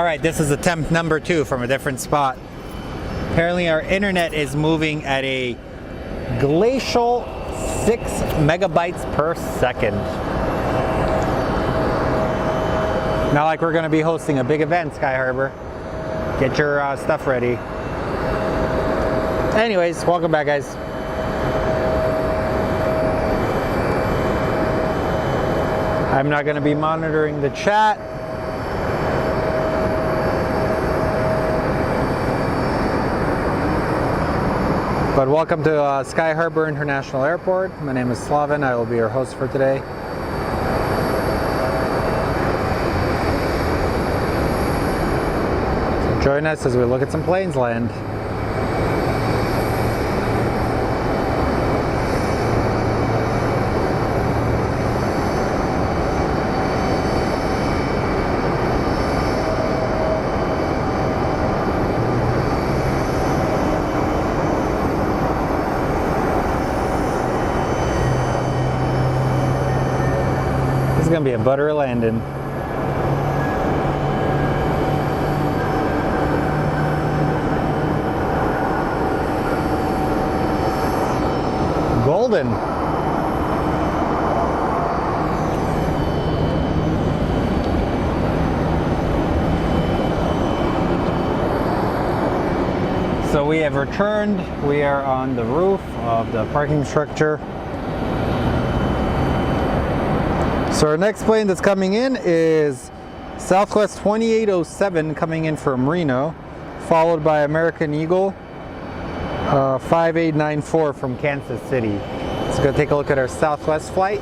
All right, this is attempt number 2 from a different spot. Apparently our internet is moving at a glacial 6 megabytes per second. Not like we're going to be hosting a big event, Sky Harbor. Get your stuff ready. Anyways, welcome back, guys. I'm not going to be monitoring the chat. But welcome to Sky Harbor International Airport. My name is Slaven. I will be your host for today. So join us as we look at some planes land. This is going to be a butter landing. Golden. So we have returned. We are on the roof of the parking structure. So our next plane that's coming in is Southwest 2807 coming in from Reno, followed by American Eagle 5894 from Kansas City. Let's go take a look at our Southwest flight.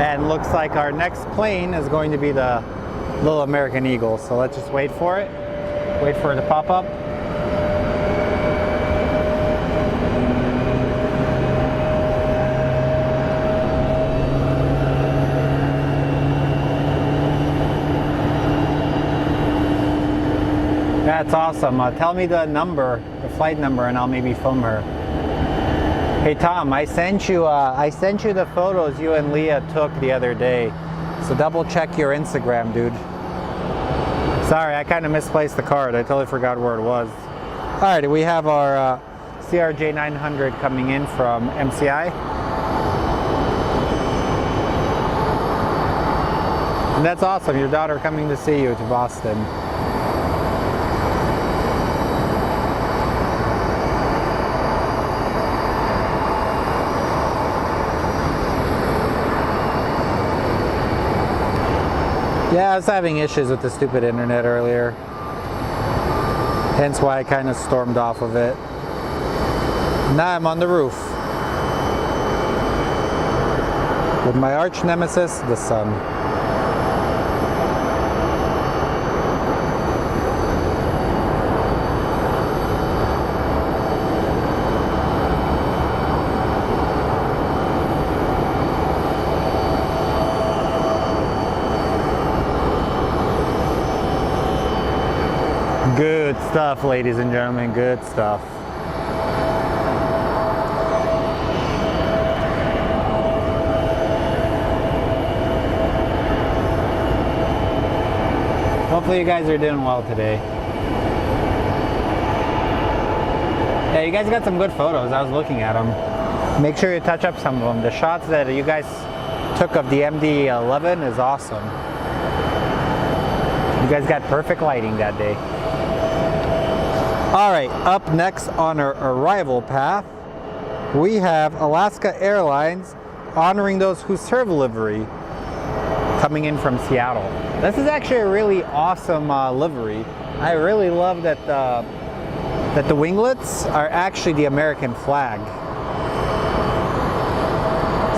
And looks like our next plane is going to be the little American Eagle. So let's just wait for it. Wait for it to pop up. That's awesome. Tell me the number, the flight number, and I'll maybe film her. Hey Tom, I sent you the photos you and Leah took the other day. So double check your Instagram, dude. Sorry, I kind of misplaced the card. I totally forgot where it was. All right, we have our CRJ 900 coming in from MCI. And that's awesome. Your daughter coming to see you to Boston. Yeah, I was having issues with the stupid internet earlier. Hence why I kind of stormed off of it. Now I'm on the roof. With my arch nemesis, the sun. Good stuff, ladies and gentlemen, good stuff. Hopefully you guys are doing well today. Yeah, you guys got some good photos. I was looking at them. Make sure you touch up some of them. The shots that you guys took of the MD-11 is awesome. You guys got perfect lighting that day. All right, up next on our arrival path we have Alaska Airlines honoring those who serve livery coming in from Seattle. This is actually a really awesome livery. I really love that the winglets are actually the American flag.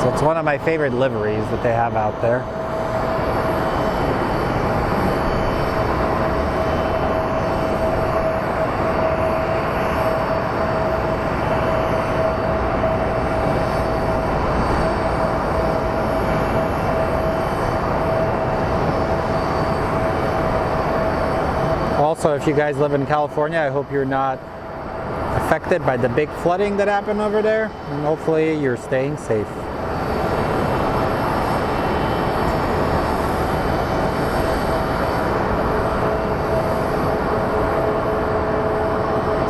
So it's one of my favorite liveries that they have out there. Also, if you guys live in California, I hope you're not affected by the big flooding that happened over there, and hopefully you're staying safe.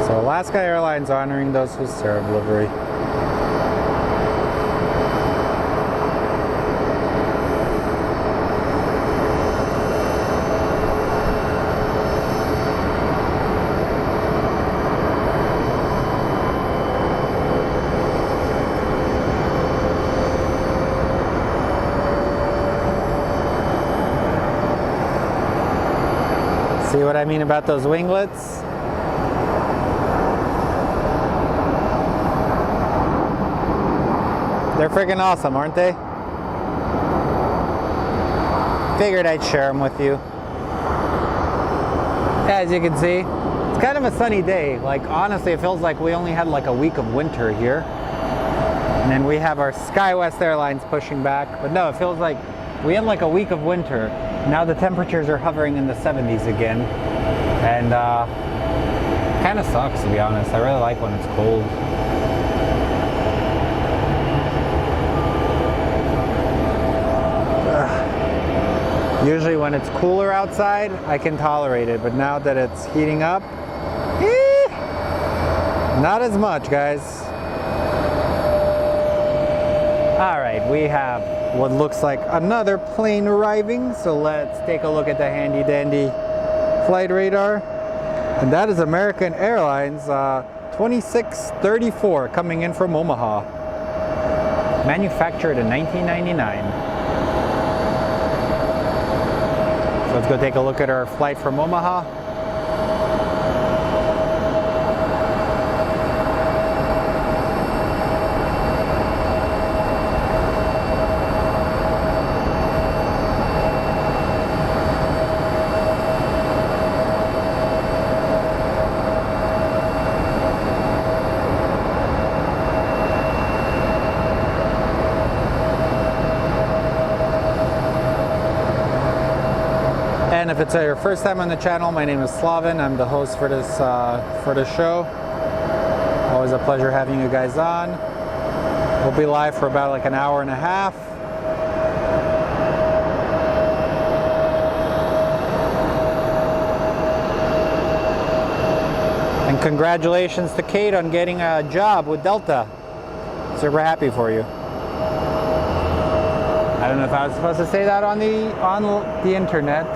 So Alaska Airlines honoring those who serve livery. See what I mean about those winglets? They're freaking awesome, aren't they? Figured I'd share them with you. As you can see, it's kind of a sunny day. Like, honestly, it feels like we only had like a week of winter here. And then we have our SkyWest Airlines pushing back. But no, it feels like we had like a week of winter. Now the temperatures are hovering in the 70s again, and kind of sucks, to be honest. I really like when it's cold. Usually when it's cooler outside, I can tolerate it, but now that it's heating up, not as much, guys. All right, we have what looks like another plane arriving, so let's take a look at the handy dandy flight radar, and that is American Airlines 2634 coming in from Omaha, manufactured in 1999. So let's go take a look at our flight from Omaha. And if it's your first time on the channel, my name is Slavin. I'm the host for this show. Always a pleasure having you guys on. We'll be live for about like an hour and a half. And congratulations to Kate on getting a job with Delta. Super happy for you. I don't know if I was supposed to say that on the internet.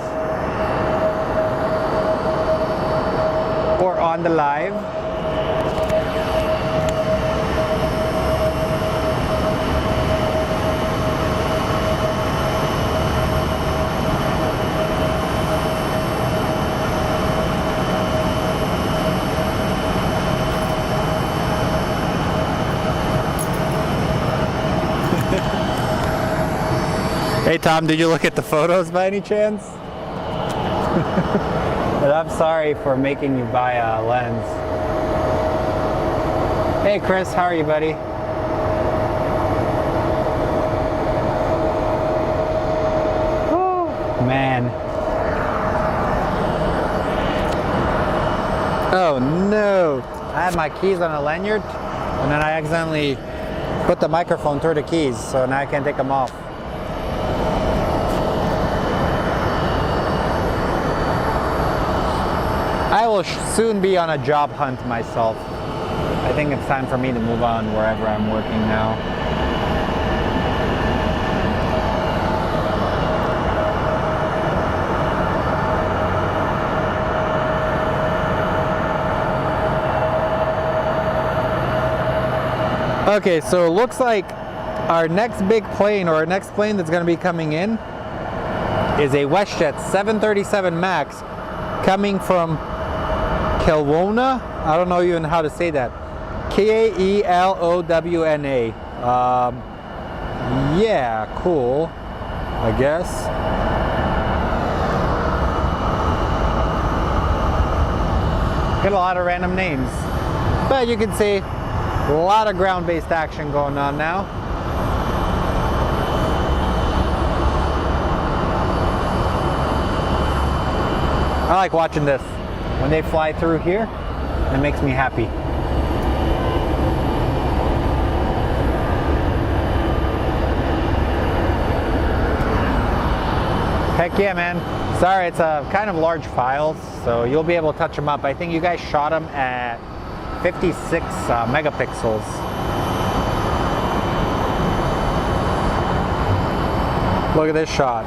Or on the live. Hey Tom, did you look at the photos by any chance? But I'm sorry for making you buy a lens. Hey Chris, how are you, buddy? Oh, man. Oh no! I had my keys on a lanyard, and then I accidentally put the microphone through the keys, so now I can't take them off. I will soon be on a job hunt myself. I think it's time for me to move on wherever I'm working now. Okay, so it looks like our next big plane, or our next plane that's going to be coming in, is a WestJet 737 MAX coming from Kelowna. I don't know even how to say that. K-A-E-L-O-W-N-A. Yeah, cool, I guess. Got a lot of random names. But you can see a lot of ground-based action going on now. I like watching this. When they fly through here, it makes me happy. Heck yeah, man. Sorry, it's a kind of large files, so you'll be able to touch them up. I think you guys shot them at 56 megapixels. Look at this shot.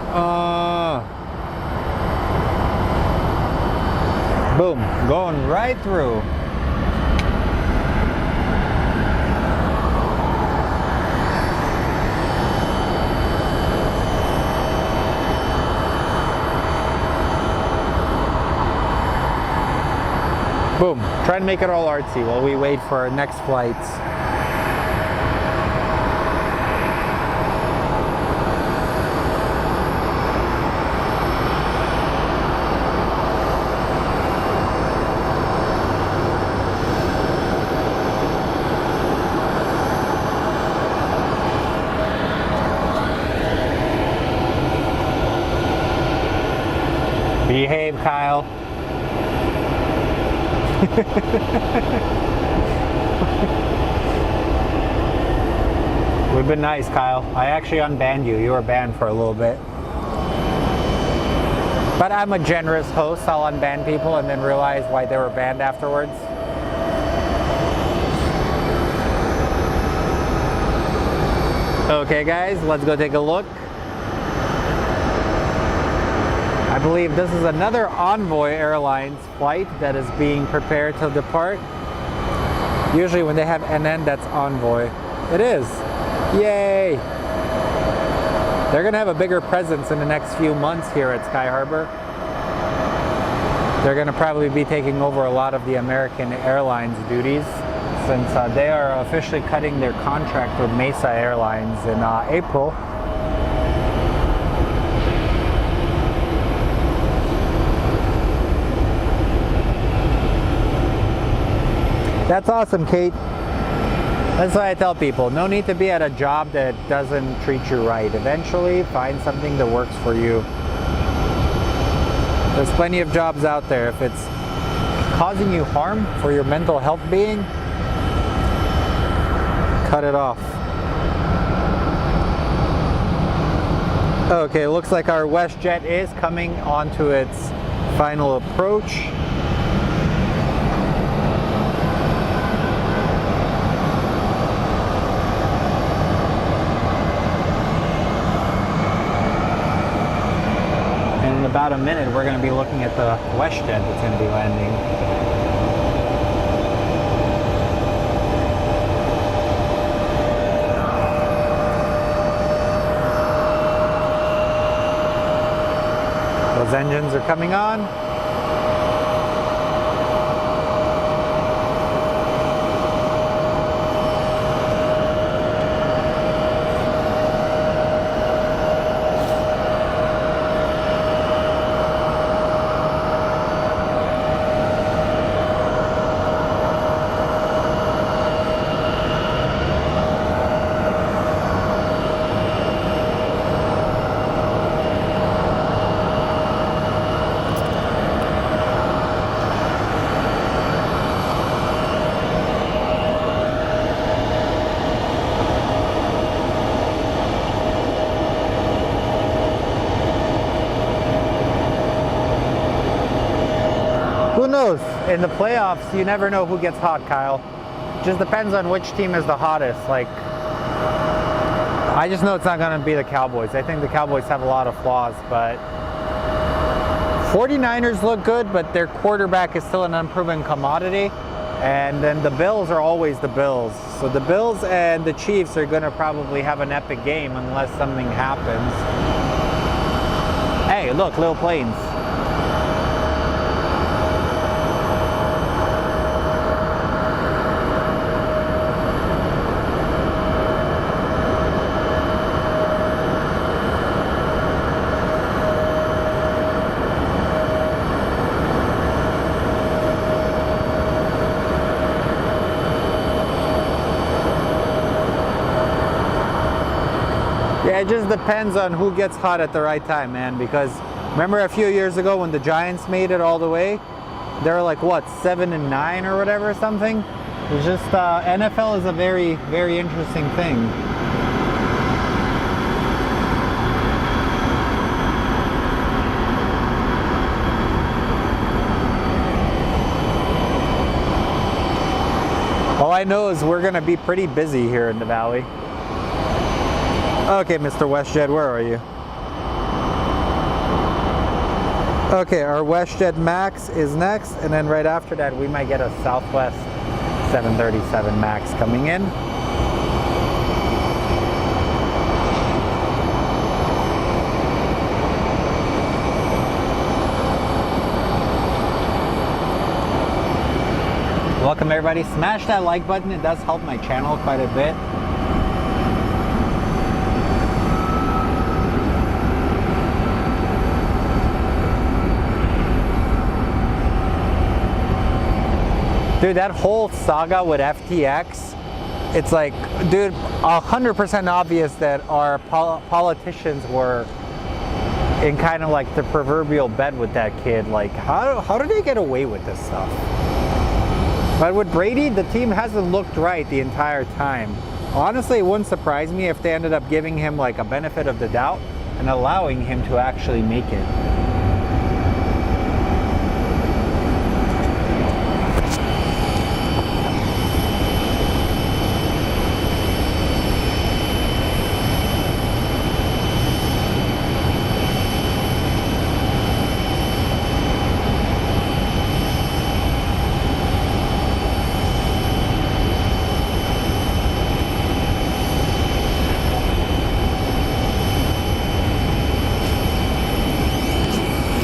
Boom, going right through. Boom. Try to make it all artsy while we wait for our next flights. Behave, Kyle. We've been nice, Kyle. I actually unbanned you. You were banned for a little bit. But I'm a generous host. I'll unban people and then realize why they were banned afterwards. Okay, guys, let's go take a look. I believe this is another Envoy Airlines flight that is being prepared to depart. Usually when they have NN, that's Envoy. It is. Yay! They're going to have a bigger presence in the next few months here at Sky Harbor. They're going to probably be taking over a lot of the American Airlines duties, since they are officially cutting their contract with Mesa Airlines in April. That's awesome, Kate. That's why I tell people, no need to be at a job that doesn't treat you right. Eventually, find something that works for you. There's plenty of jobs out there. If it's causing you harm for your mental health being, cut it off. Okay, looks like our WestJet is coming onto its final approach. In about a minute, we're going to be looking at the WestJet that's going to be landing. Those engines are coming on. Who knows? In the playoffs, you never know who gets hot, Kyle. Just depends on which team is the hottest. Like, I just know it's not going to be the Cowboys. I think the Cowboys have a lot of flaws, but 49ers look good, but their quarterback is still an unproven commodity. And then the Bills are always the Bills. So the Bills and the Chiefs are going to probably have an epic game unless something happens. Hey, look, little planes. Yeah, it just depends on who gets hot at the right time, man, because remember a few years ago when the Giants made it all the way, they were like, what, 7-9 or whatever, something? It's just, NFL is a very, very interesting thing. All I know is we're gonna be pretty busy here in the valley. Okay, Mr. WestJet, where are you? Okay, our WestJet Max is next, and then right after that we might get a Southwest 737 Max coming in. Welcome everybody, smash that like button, it does help my channel quite a bit. Dude, that whole saga with FTX, it's like, dude, 100% obvious that our politicians were in kind of like the proverbial bed with that kid. Like, how did they get away with this stuff? But with Brady, the team hasn't looked right the entire time. Honestly, it wouldn't surprise me if they ended up giving him like a benefit of the doubt and allowing him to actually make it.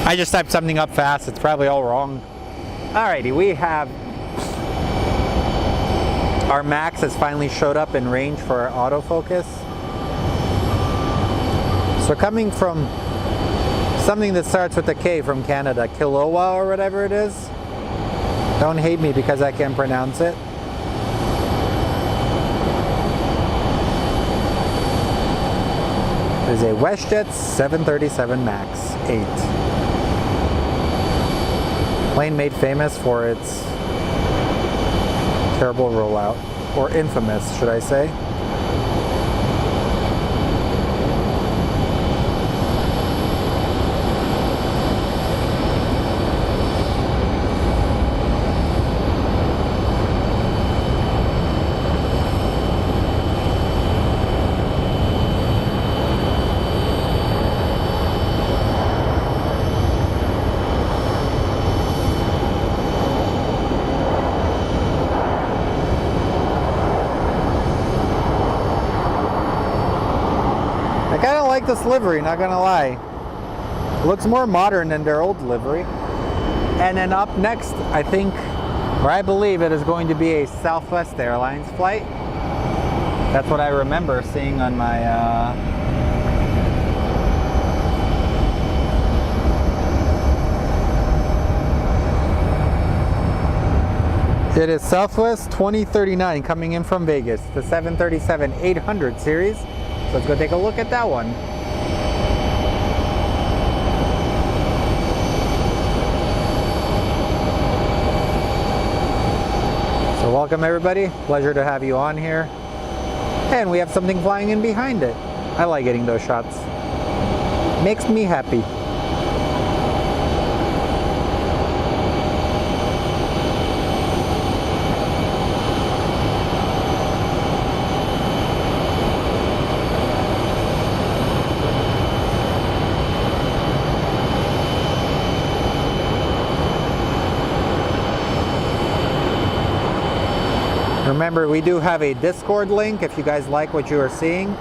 I just typed something up fast, it's probably all wrong. Alrighty, we have our Max has finally showed up in range for our autofocus. So coming from something that starts with a K from Canada, Kilowa or whatever it is. Don't hate me because I can't pronounce it. It is a WestJet 737 MAX 8. Plane made famous for its terrible rollout, or infamous, should I say. I kind of like this livery, not gonna lie. It looks more modern than their old livery. And then up next, I think, or I believe it is going to be a Southwest Airlines flight. That's what I remember seeing on my It is Southwest 2039 coming in from Vegas, the 737-800 series. So let's go take a look at that one. So welcome everybody, pleasure to have you on here. And we have something flying in behind it. I like getting those shots. Makes me happy. Remember, we do have a Discord link if you guys like what you are seeing.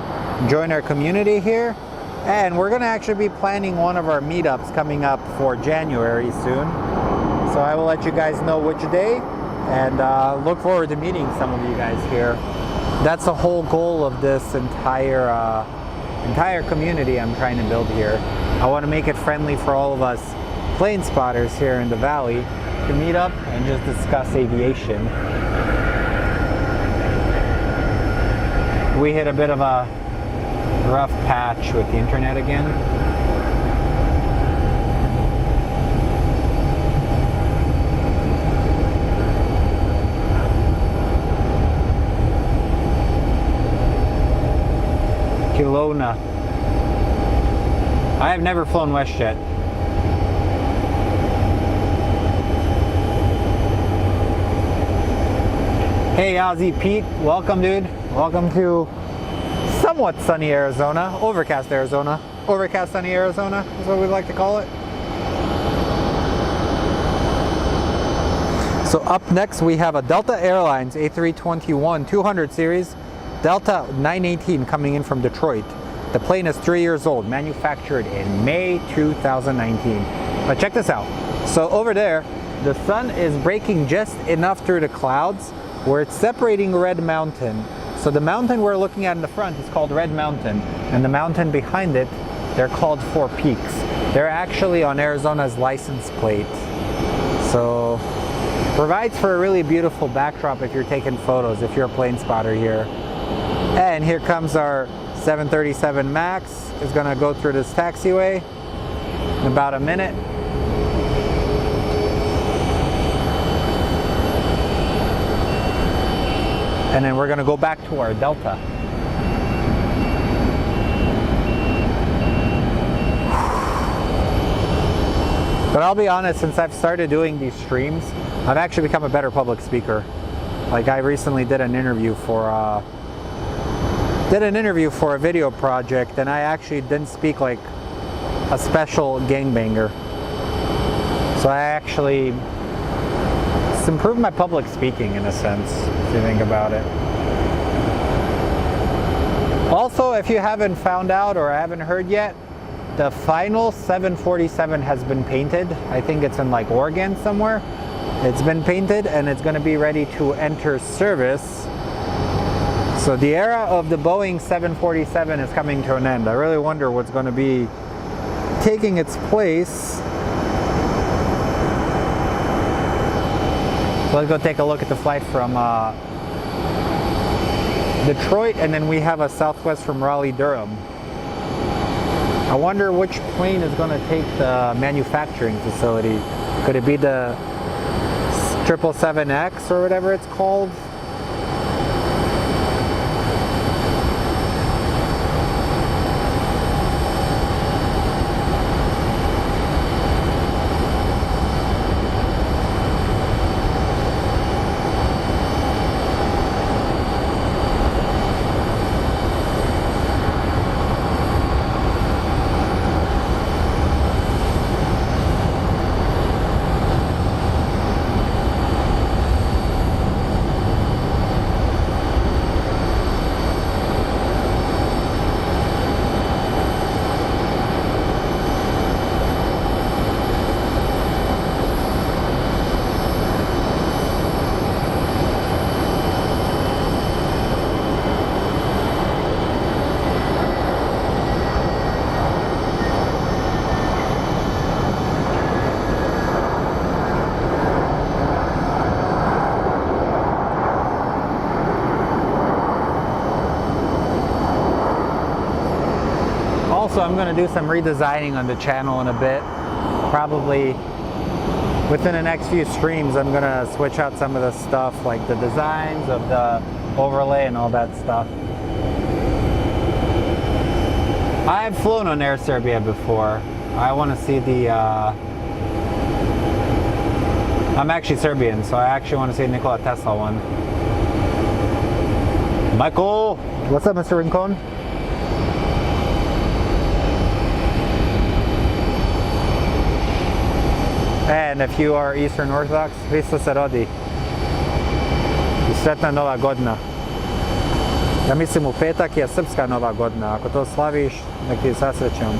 Join our community here. And we're going to actually be planning one of our meetups coming up for January soon. So I will let you guys know which day, and look forward to meeting some of you guys here. That's the whole goal of this entire community I'm trying to build here. I want to make it friendly for all of us plane spotters here in the valley to meet up and just discuss aviation. We hit a bit of a rough patch with the internet again. Kelowna. I have never flown WestJet. Hey Aussie Pete, welcome dude. Welcome to somewhat sunny Arizona, overcast Arizona. Overcast sunny Arizona is what we like to call it. So up next we have a Delta Airlines A321-200 series Delta 918 coming in from Detroit. The plane is 3 years old, manufactured in May 2019. But check this out. So over there, the sun is breaking just enough through the clouds where it's separating Red Mountain. So the mountain we're looking at in the front is called Red Mountain, and the mountain behind it, they're called Four Peaks. They're actually on Arizona's license plate. So provides for a really beautiful backdrop if you're taking photos, if you're a plane spotter here. And here comes our 737 MAX. It's gonna go through this taxiway in about a minute. And then we're gonna go back to our Delta. But I'll be honest, since I've started doing these streams, I've actually become a better public speaker. Like I recently did an interview for a video project, and I actually didn't speak like a special gangbanger. So I actually improved my public speaking in a sense, if you think about it. Also, if you haven't found out or haven't heard yet, the final 747 has been painted. I think it's in like Oregon somewhere. It's been painted and it's going to be ready to enter service. So the era of the Boeing 747 is coming to an end. I really wonder what's going to be taking its place. So let's go take a look at the flight from Detroit, and then we have a Southwest from Raleigh-Durham. I wonder which plane is going to take the manufacturing facility. Could it be the 777X or whatever it's called? Also, I'm going to do some redesigning on the channel in a bit. Probably within the next few streams, I'm going to switch out some of the stuff, like the designs of the overlay and all that stuff. I've flown on Air Serbia before. I want to see the... I'm actually Serbian, so I actually want to see Nikola Tesla one. Michael! What's up, Mr. Rincon? And if you are Eastern Orthodox, Hristos se rodi. Sretna Nova godina. Ja mislim u petak je srpska Nova godina. Ako to slaviš, nek ti sasrećem.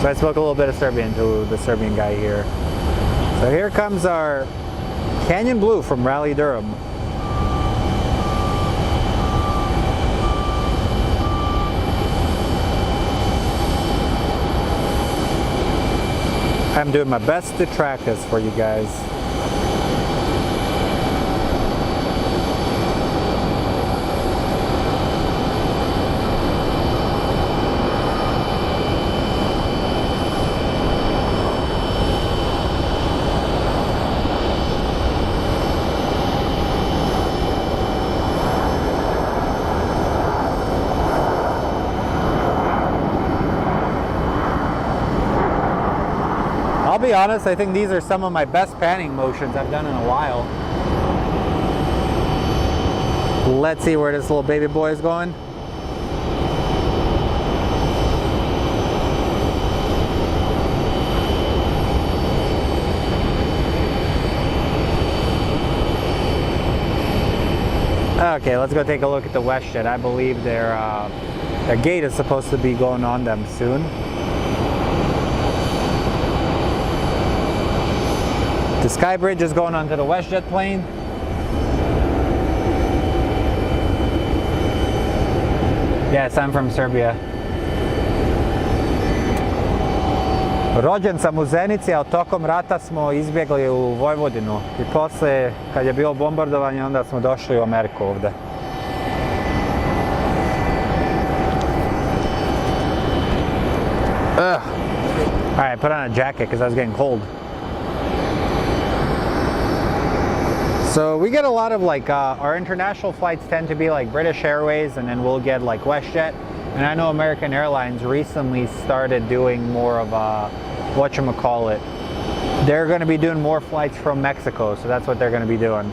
So I spoke a little bit of Serbian to the Serbian guy here. So here comes our Canyon Blue from Rally Durham. I'm doing my best to track this for you guys. I'll be honest, I think these are some of my best panning motions I've done in a while. Let's see where this little baby boy is going. Okay, let's go take a look at the WestJet. I believe their gate is supposed to be going on them soon. The Sky Bridge is going onto the WestJet plane. Yes, I'm from Serbia. Rođen sam u Zenici, a tokom rata smo izbjegli u Vojvodinu. I posle, kad je bilo bombardovanje, onda smo došli u Ameriku ovde. Alright, put on a jacket because I was getting cold. So we get a lot of like, our international flights tend to be like British Airways, and then we'll get like WestJet. And I know American Airlines recently started doing more of whatchamacallit. They're going to be doing more flights from Mexico, so that's what they're going to be doing.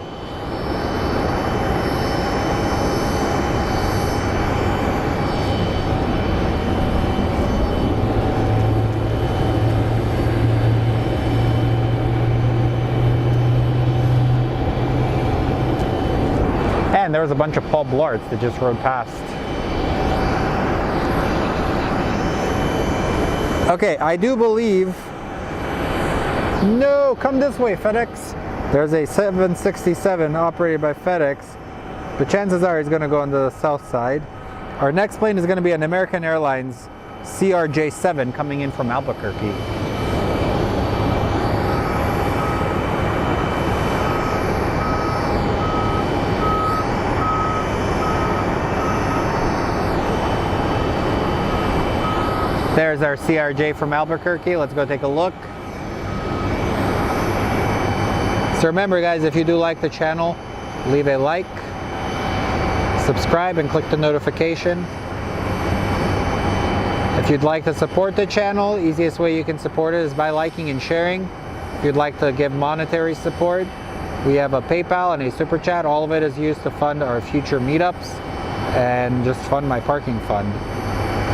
And there was a bunch of Paul Blarts that just rode past. Okay, I do believe... No, come this way, FedEx. There's a 767 operated by FedEx. The chances are he's going to go on the south side. Our next plane is going to be an American Airlines CRJ7 coming in from Albuquerque. There's our CRJ from Albuquerque. Let's go take a look. So remember guys, if you do like the channel, leave a like, subscribe and click the notification. If you'd like to support the channel, easiest way you can support it is by liking and sharing. If you'd like to give monetary support, we have a PayPal and a Super Chat. All of it is used to fund our future meetups and just fund my parking fund.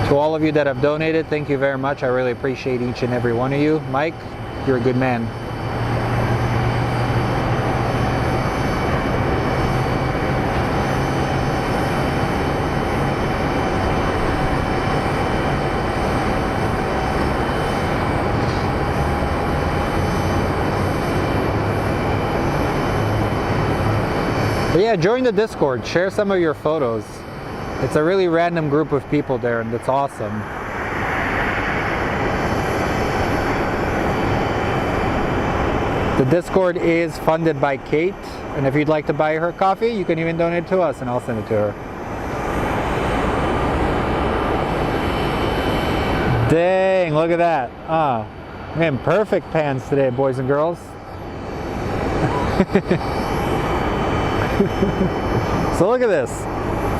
To all of you that have donated, thank you very much. I really appreciate each and every one of you. Mike, you're a good man. But yeah, join the Discord. Share some of your photos. It's a really random group of people there, and it's awesome. The Discord is funded by Kate, and if you'd like to buy her coffee, you can even donate to us, and I'll send it to her. Dang, look at that. Man, perfect pans today, boys and girls. So look at this.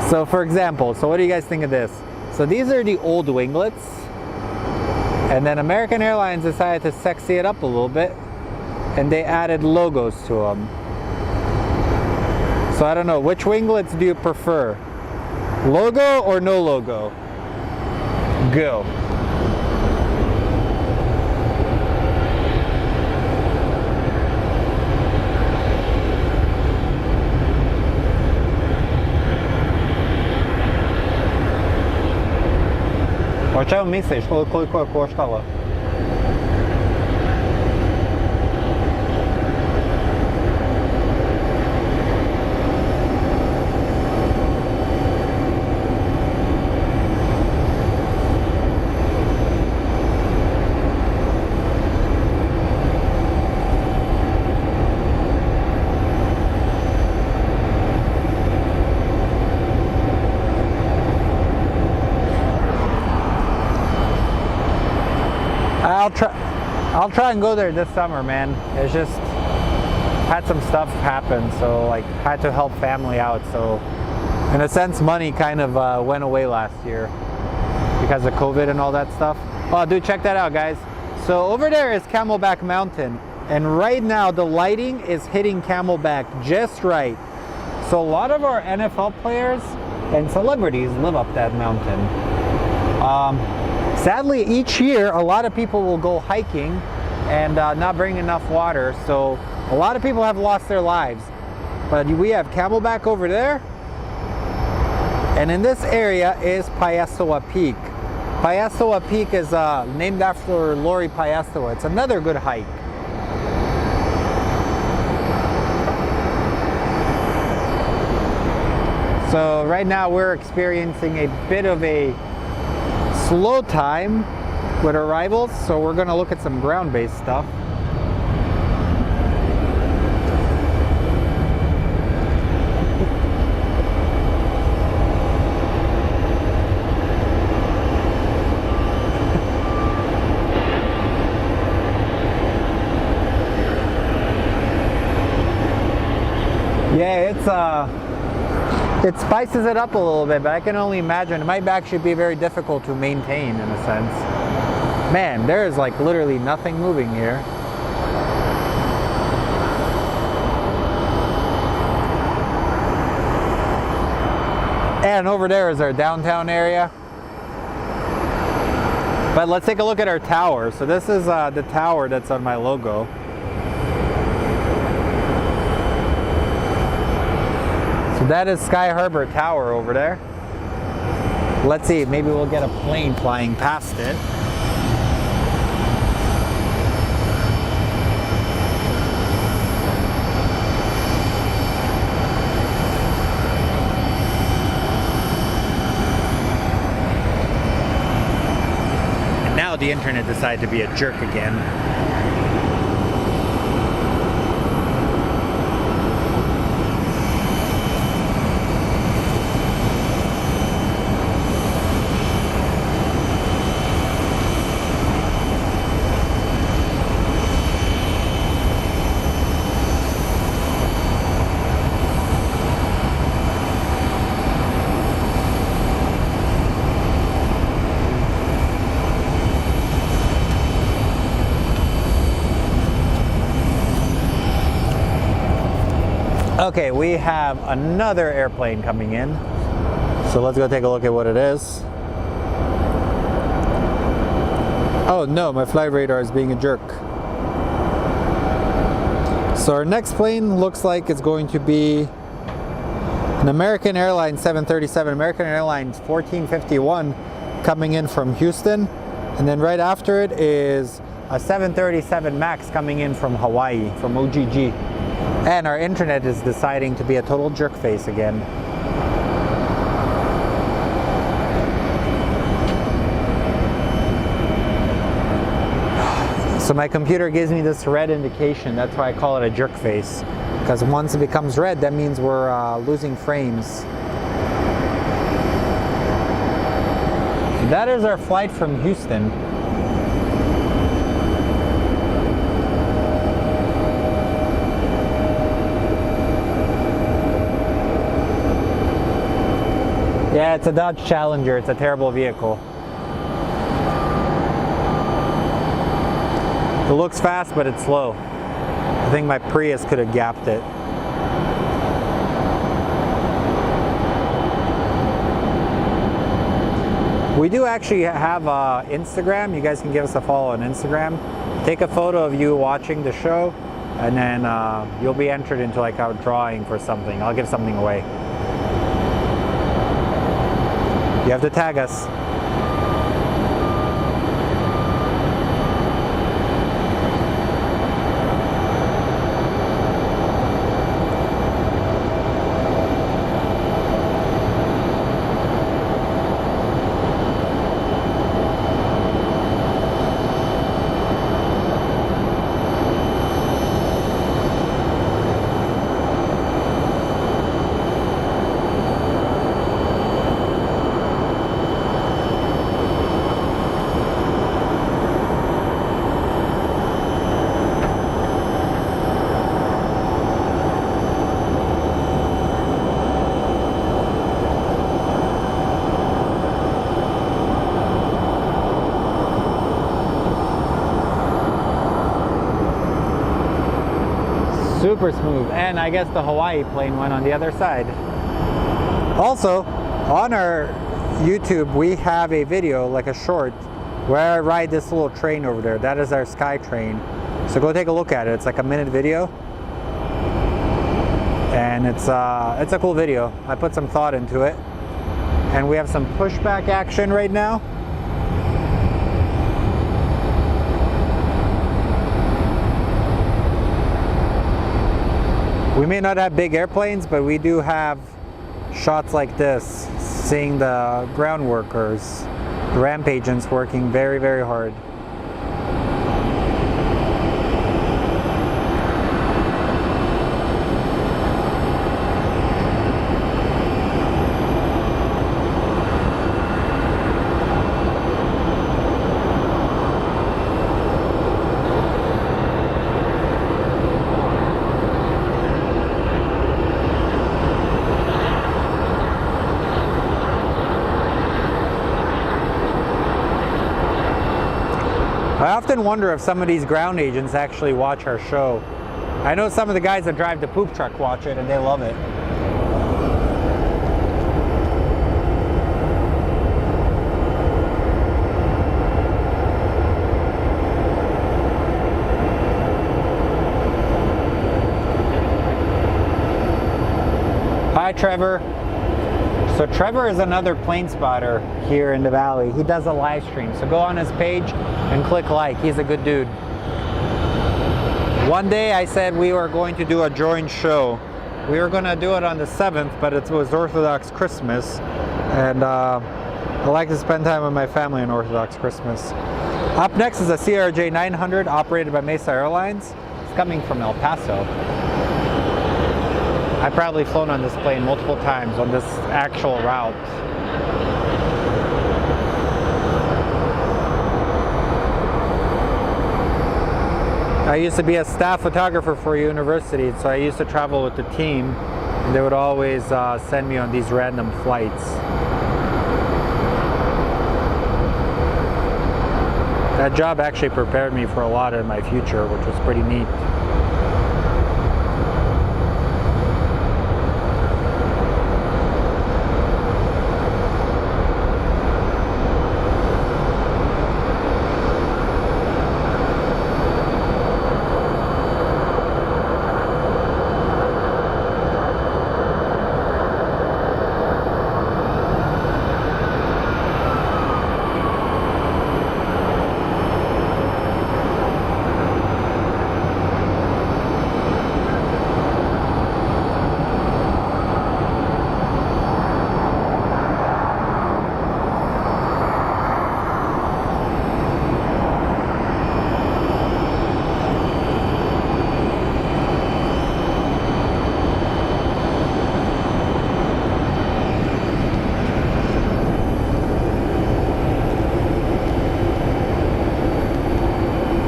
So for example, so what do you guys think of this? So these are the old winglets, and then American Airlines decided to sexy it up a little bit, and they added logos to them. So I don't know, which winglets do you prefer? Logo or no logo? Go. O čemu misliš, koliko je koštalo? I'll try and go there this summer, man. It's just had some stuff happen, so like had to help family out. So in a sense, money kind of went away last year because of COVID and all that stuff. Oh, dude, check that out, guys. So over there is Camelback Mountain, and right now the lighting is hitting Camelback just right. So a lot of our NFL players and celebrities live up that mountain. Sadly, each year a lot of people will go hiking and not bring enough water, so a lot of people have lost their lives. But we have Camelback over there, and in this area is Payasowa Peak. Payasowa Peak is named after Lori Payasowa. It's another good hike. So right now we're experiencing a bit of a slow time with arrivals, so we're going to look at some ground-based stuff. Yeah, it spices it up a little bit, but I can only imagine it might actually be very difficult to maintain in a sense. Man, there is like literally nothing moving here. And over there is our downtown area. But let's take a look at our tower. So this is the tower that's on my logo. So that is Sky Harbor Tower over there. Let's see, maybe we'll get a plane flying past it. And now the internet decided to be a jerk again. Okay, we have another airplane coming in. So let's go take a look at what it is. Oh no, my flight radar is being a jerk. So our next plane looks like it's going to be an American Airlines 737, American Airlines 1451 coming in from Houston. And then right after it is a 737 MAX coming in from Hawaii, from OGG. And our internet is deciding to be a total jerk face again. So my computer gives me this red indication. That's why I call it a jerk face. Because once it becomes red, that means we're losing frames. That is our flight from Houston. Yeah, it's a Dodge Challenger. It's a terrible vehicle. It looks fast, but it's slow. I think my Prius could have gapped it. We do actually have Instagram. You guys can give us a follow on Instagram. Take a photo of you watching the show, and then you'll be entered into like a drawing for something. I'll give something away. You have to tag us. Super smooth. And I guess the Hawaii plane went on the other side. Also, on our YouTube, we have a video, like a short, where I ride this little train over there. That is our Sky Train. So go take a look at it. It's like a minute video. And it's a cool video. I put some thought into it. And we have some pushback action right now. We may not have big airplanes, but we do have shots like this, seeing the ground workers, the ramp agents working very, very hard. I often wonder if some of these ground agents actually watch our show. I know some of the guys that drive the poop truck watch it and they love it. Hi, Trevor. So Trevor is another plane spotter here in the valley. He does a live stream, so go on his page and click like. He's a good dude. One day I said we were going to do a joint show. We were going to do it on the 7th, but it was Orthodox Christmas, and I like to spend time with my family on Orthodox Christmas. Up next is a CRJ 900 operated by Mesa Airlines. It's coming from El Paso. I've probably flown on this plane multiple times on this actual route. I used to be a staff photographer for a university, so I used to travel with the team, and they would always send me on these random flights. That job actually prepared me for a lot in my future, which was pretty neat.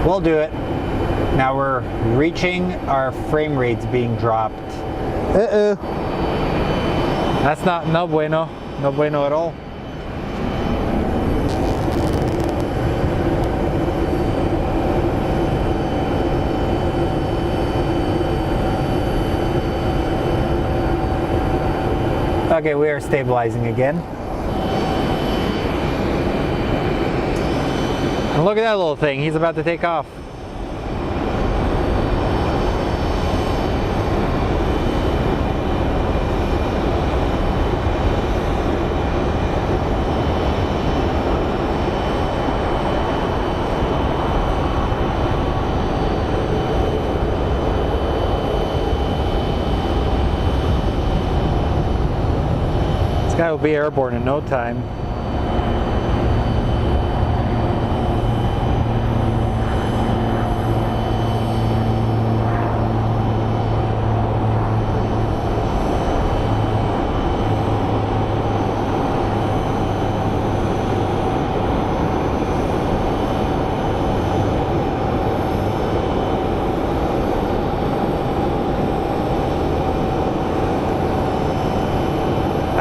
We'll do it. Now we're reaching our frame rates being dropped. Uh-oh. That's not no bueno. No bueno at all. Okay, we are stabilizing again. And look at that little thing, he's about to take off. This guy will be airborne in no time.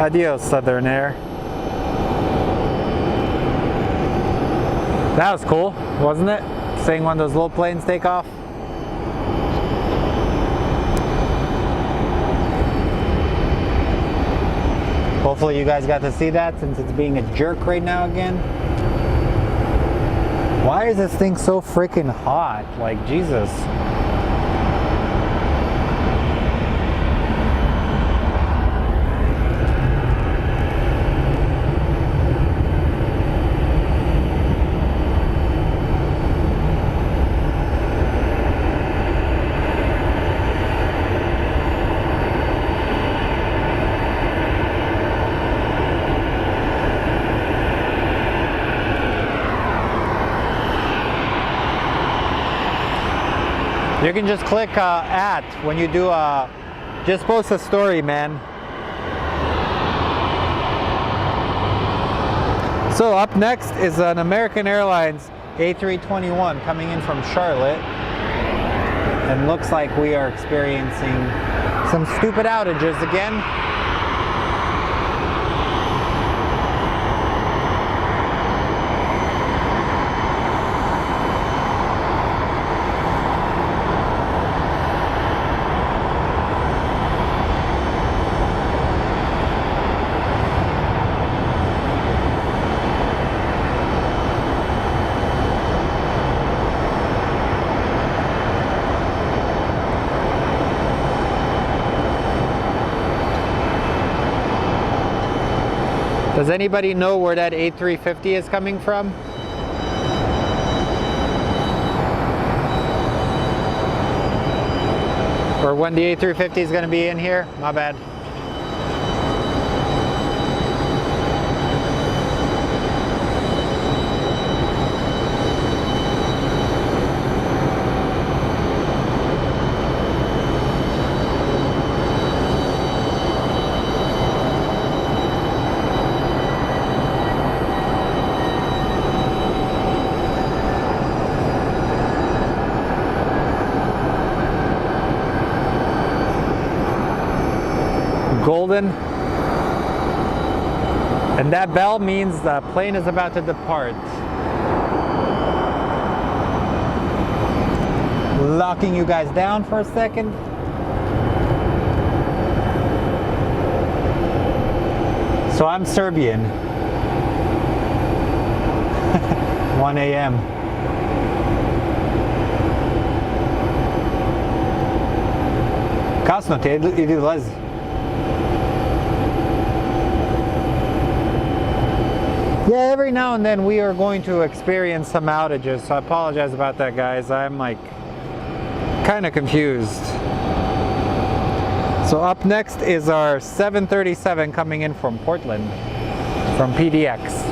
Adios, Southern Air. That was cool, wasn't it? Seeing one of those little planes take off. Hopefully you guys got to see that since it's being a jerk right now again. Why is this thing so freaking hot? Like, Jesus. You can just click at when you do just post a story, man. So up next is an American Airlines A321 coming in from Charlotte. And looks like we are experiencing some stupid outages again. Does anybody know where that A350 is coming from? Or when the A350 is going to be in here? My bad. Golden, and that bell means the plane is about to depart. Locking you guys down for a second. So I'm Serbian. 1 a.m. Kasno ti idi lezi. Yeah, every now and then we are going to experience some outages, so I apologize about that, guys. I'm like kind of confused. So up next is our 737 coming in from Portland, from PDX.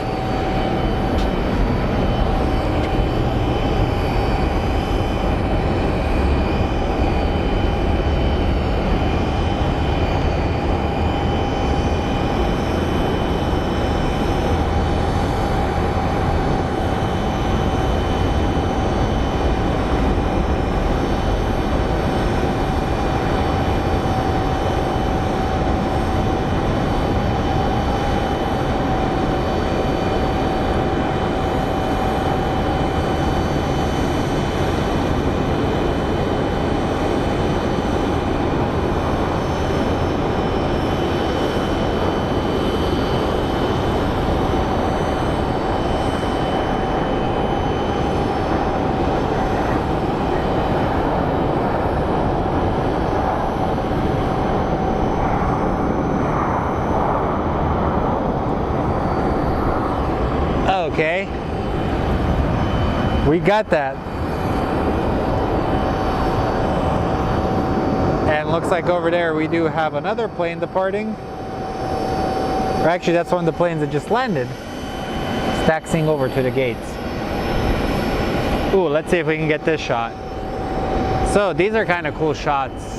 Okay, we got that. And looks like over there we do have another plane departing. Or actually that's one of the planes that just landed. It's taxiing over to the gates. Ooh, let's see if we can get this shot. So these are kind of cool shots.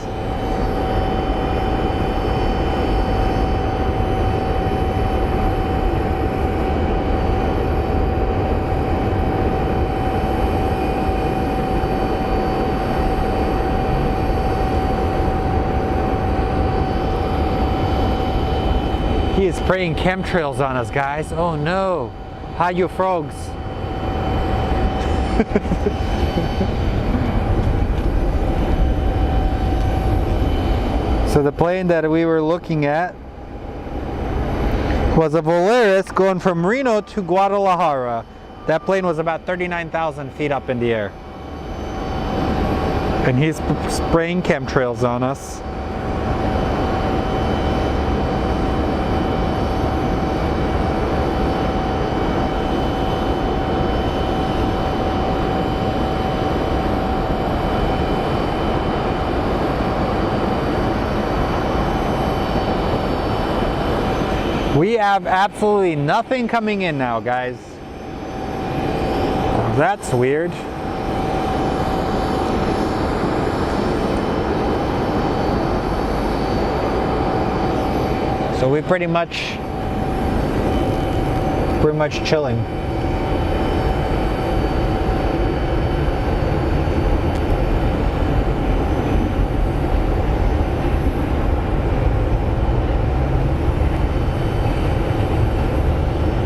He is spraying chemtrails on us, guys. Oh no. Hide your frogs. So the plane that we were looking at was a Volaris going from Reno to Guadalajara. That plane was about 39,000 feet up in the air. And he's spraying chemtrails on us. We have absolutely nothing coming in now, guys. That's weird. So we're pretty much chilling.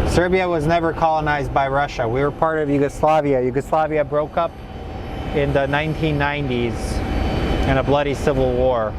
Serbia was never colonized by Russia. We were part of Yugoslavia. Yugoslavia broke up in the 1990s in a bloody civil war.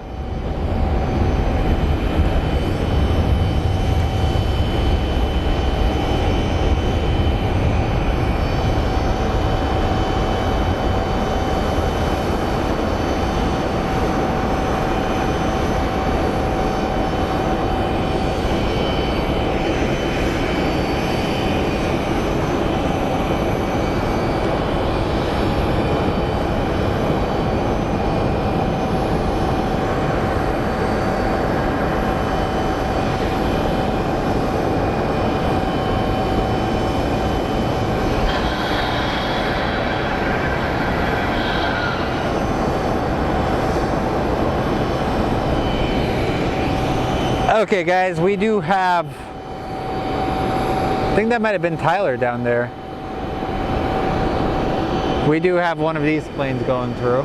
Okay guys, we do have, I think that might have been Tyler down there. We do have one of these planes going through.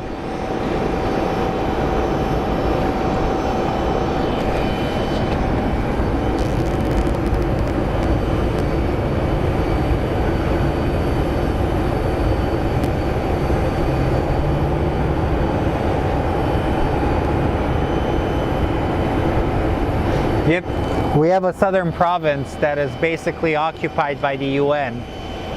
Yep, we have a southern province that is basically occupied by the UN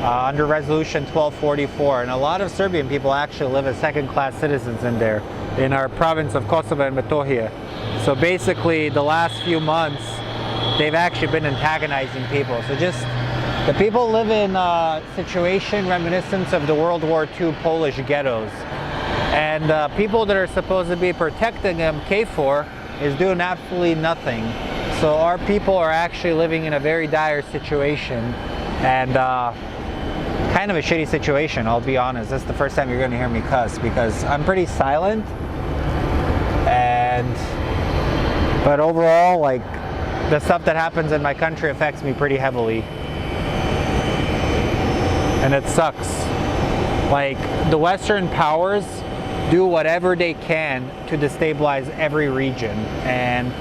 under Resolution 1244, and a lot of Serbian people actually live as second-class citizens in there, in our province of Kosovo and Metohija. So basically, the last few months, they've actually been antagonizing people. So just, the people live in a situation reminiscent of the World War II Polish ghettos. And people that are supposed to be protecting them, KFOR, is doing absolutely nothing. So our people are actually living in a very dire situation, and kind of a shitty situation, I'll be honest. This is the first time you're going to hear me cuss, because I'm pretty silent, but overall, like, the stuff that happens in my country affects me pretty heavily, and it sucks. Like, the Western powers do whatever they can to destabilize every region, and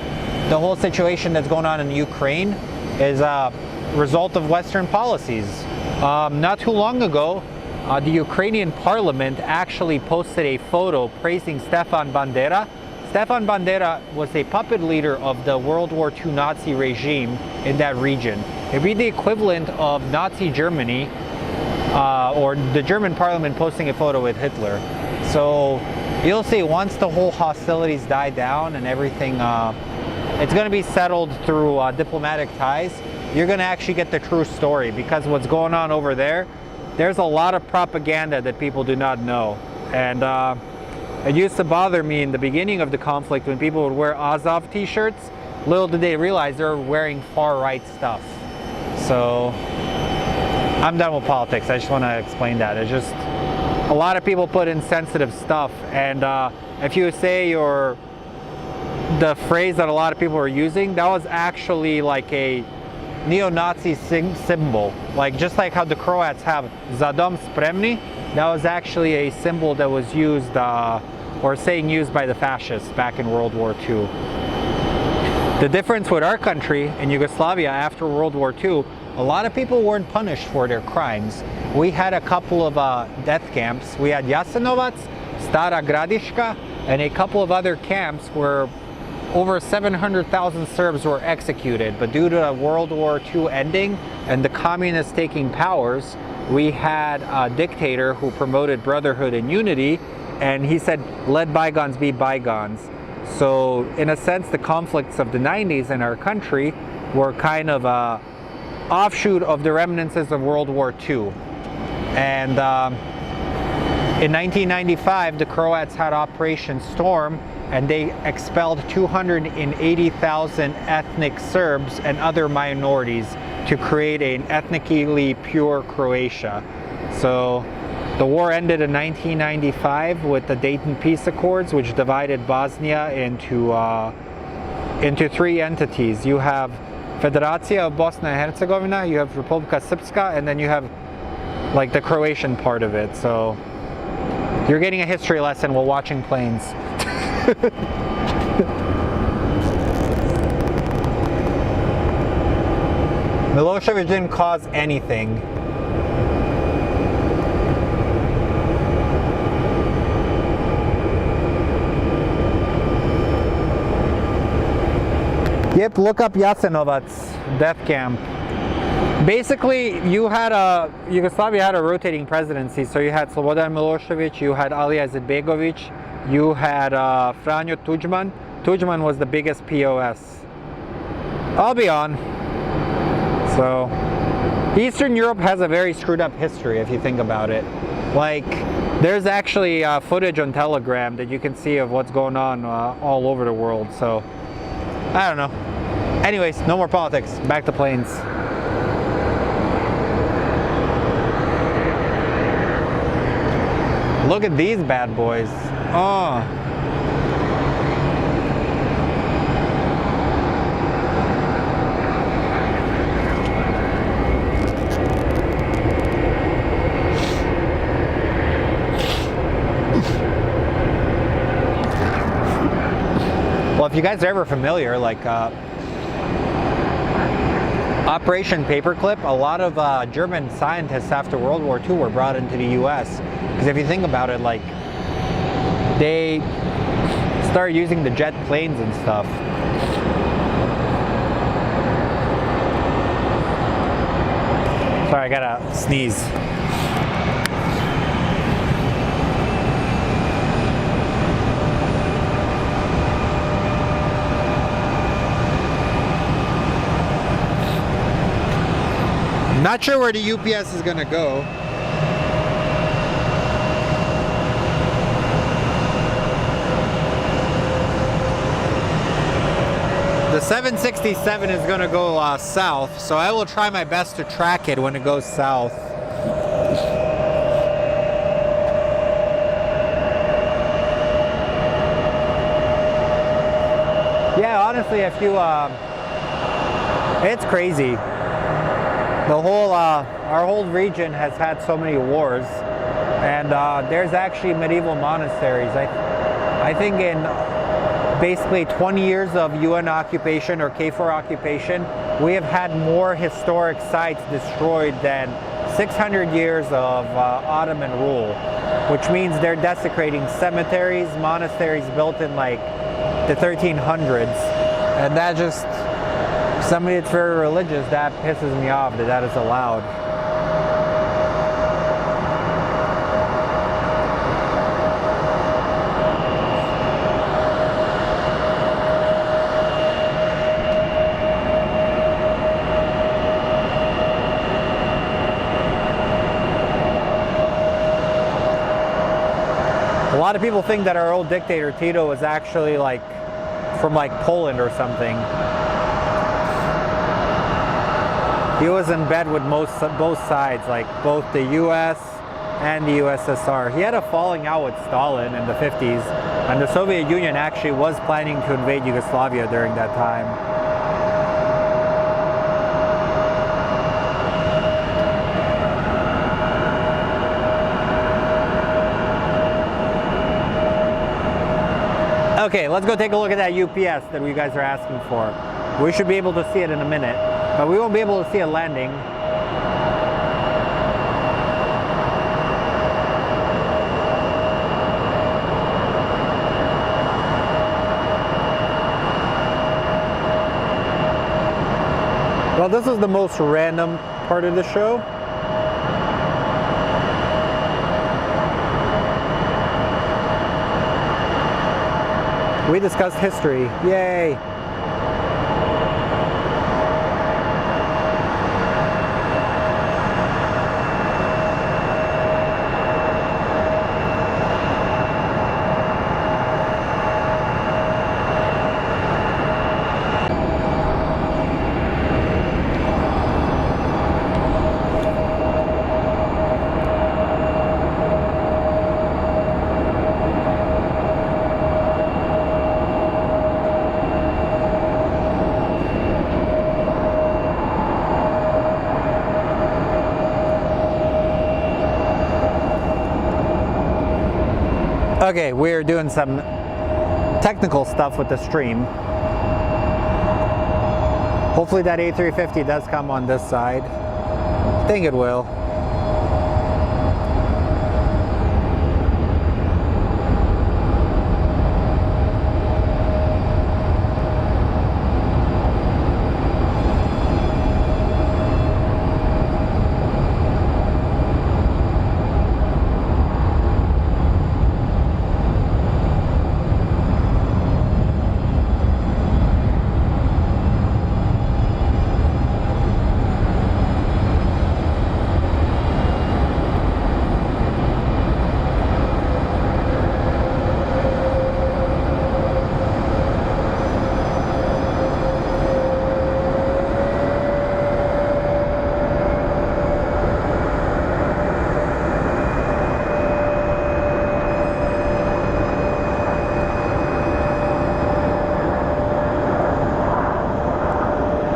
the whole situation that's going on in Ukraine is a result of Western policies. Not too long ago, the Ukrainian parliament actually posted a photo praising Stefan Bandera. Stefan Bandera was a puppet leader of the World War II Nazi regime in that region. It'd be the equivalent of Nazi Germany, or the German parliament posting a photo with Hitler. So you'll see, once the whole hostilities die down and everything, it's going to be settled through diplomatic ties, you're going to actually get the true story, because what's going on over there, there's a lot of propaganda that people do not know. And it used to bother me in the beginning of the conflict when people would wear Azov t-shirts. Little did they realize they were wearing far-right stuff. So I'm done with politics. I just want to explain that. It's just a lot of people put in sensitive stuff, and if you say the phrase that a lot of people are using, that was actually like a neo-Nazi symbol. Like, just like how the Croats have Za dom spremni, that was actually a symbol that was used, or saying used by the fascists back in World War II. The difference with our country in Yugoslavia after World War II, a lot of people weren't punished for their crimes. We had a couple of death camps. We had Jasenovac, Stara Gradiška, and a couple of other camps where over 700,000 Serbs were executed. But due to World War II ending and the communists taking powers, we had a dictator who promoted brotherhood and unity, and he said, let bygones be bygones. So in a sense, the conflicts of the 90s in our country were kind of a offshoot of the remnants of World War II. And in 1995, the Croats had Operation Storm, and they expelled 280,000 ethnic Serbs and other minorities to create an ethnically pure Croatia. So the war ended in 1995 with the Dayton Peace Accords, which divided Bosnia into 3 entities. You have Federacija of Bosna and Herzegovina, you have Republika Srpska, and then you have like the Croatian part of it. So you're getting a history lesson while watching planes. Milosevic didn't cause anything. Yep, look up Jasenovac's death camp. Basically, Yugoslavia had a rotating presidency, so you had Slobodan Milosevic, you had Alija Izetbegović, you had Franjo Tuđman. Tuđman was the biggest POS. I'll be on. So, Eastern Europe has a very screwed up history if you think about it. Like, there's actually footage on Telegram that you can see of what's going on all over the world, so I don't know. Anyways, no more politics. Back to planes. Look at these bad boys. Oh. Well, if you guys are ever familiar, like Operation Paperclip, a lot of German scientists after World War II were brought into the US. Because if you think about it, like, they started using the jet planes and stuff. Sorry, I gotta sneeze. Not sure where the UPS is gonna go. The 767 is gonna go south, so I will try my best to track it when it goes south. Yeah, honestly, if you, it's crazy. The whole, our whole region has had so many wars, and there's actually medieval monasteries. I think in basically 20 years of UN occupation or KFOR occupation, we have had more historic sites destroyed than 600 years of Ottoman rule, which means they're desecrating cemeteries, monasteries built in like the 1300s, and that just, somebody that's very religious, that pisses me off that that is allowed. A lot of people think that our old dictator Tito was actually like from like Poland or something. He was in bed with both sides, like both the US and the USSR. He had a falling out with Stalin in the 50s, and the Soviet Union actually was planning to invade Yugoslavia during that time. Okay, let's go take a look at that UPS that you guys are asking for. We should be able to see it in a minute, but we won't be able to see it landing. this is the most random part of the show. We discussed history. Yay! Okay, we're doing some technical stuff with the stream. Hopefully that A350 does come on this side. I think it will.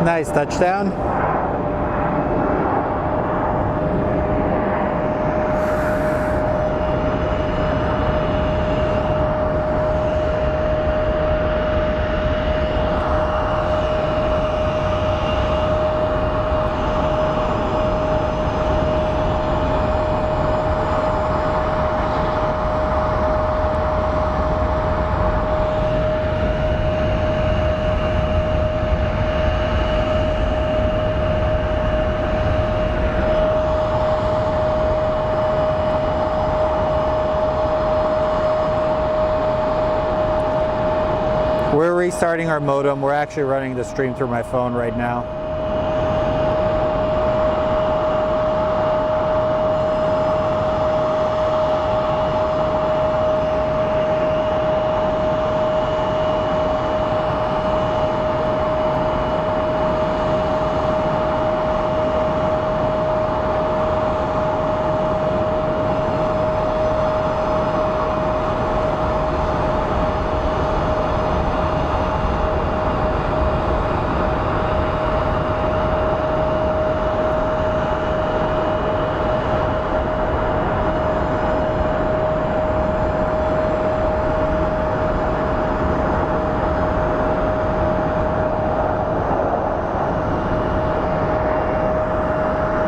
Nice touchdown. We're restarting our modem. We're actually running the stream through my phone right now.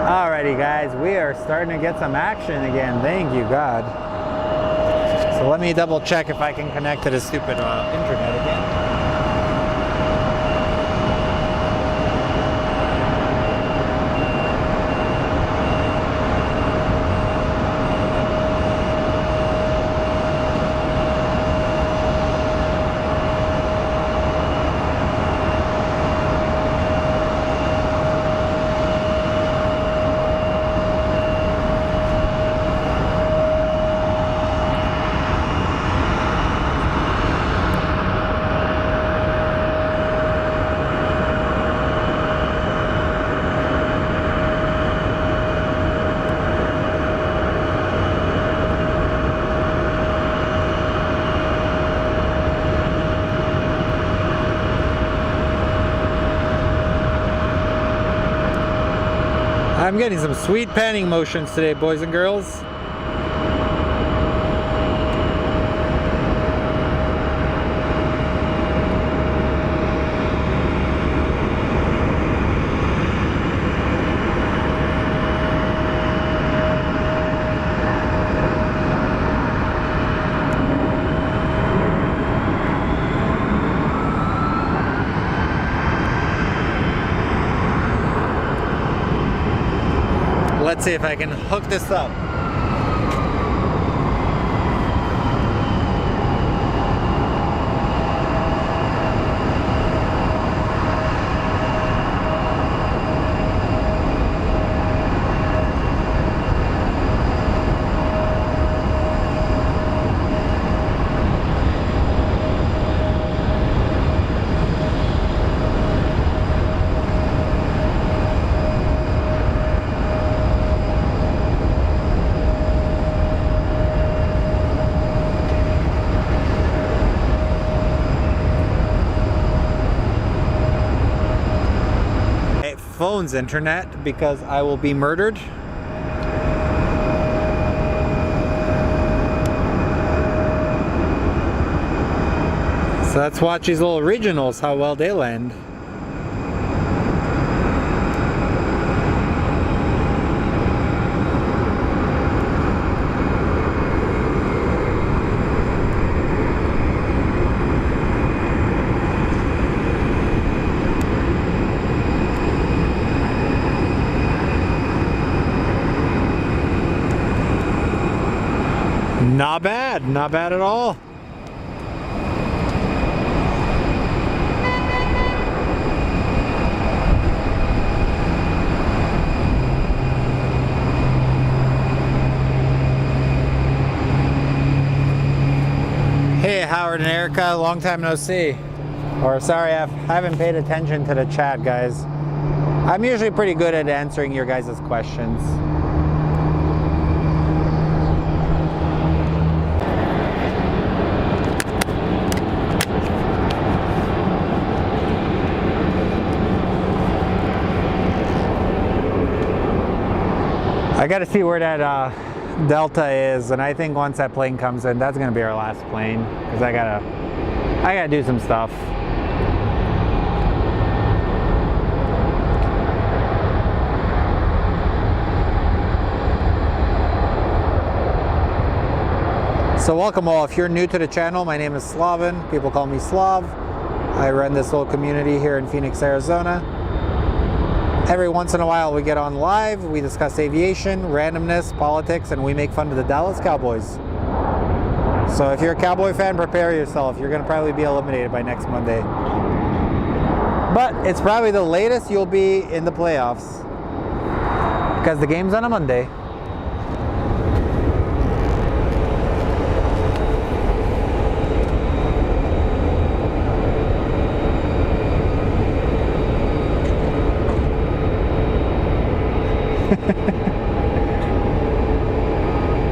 Alrighty guys, we are starting to get some action again, thank you God. So let me double check if I can connect to the stupid internet again. I'm getting some sweet panning motions today, boys and girls. let's see if I can hook this up. Phone's internet because I will be murdered. So let's watch these little regionals, how well they land. Not bad at all. Hey Howard and Erica, long time no see. Or sorry, I haven't paid attention to the chat, guys. I'm usually pretty good at answering your guys' questions. I gotta see where that Delta is, and I think once that plane comes in, that's gonna be our last plane, because I gotta do some stuff. So welcome all. If you're new to the channel, my name is Slavin. People call me Slav. I run this little community here in Phoenix, Arizona. Every once in a while we get on live, we discuss aviation, randomness, politics, and we make fun of the Dallas Cowboys. So if you're a Cowboy fan, prepare yourself. You're going to probably be eliminated by next Monday. But it's probably the latest you'll be in the playoffs, because the game's on a Monday.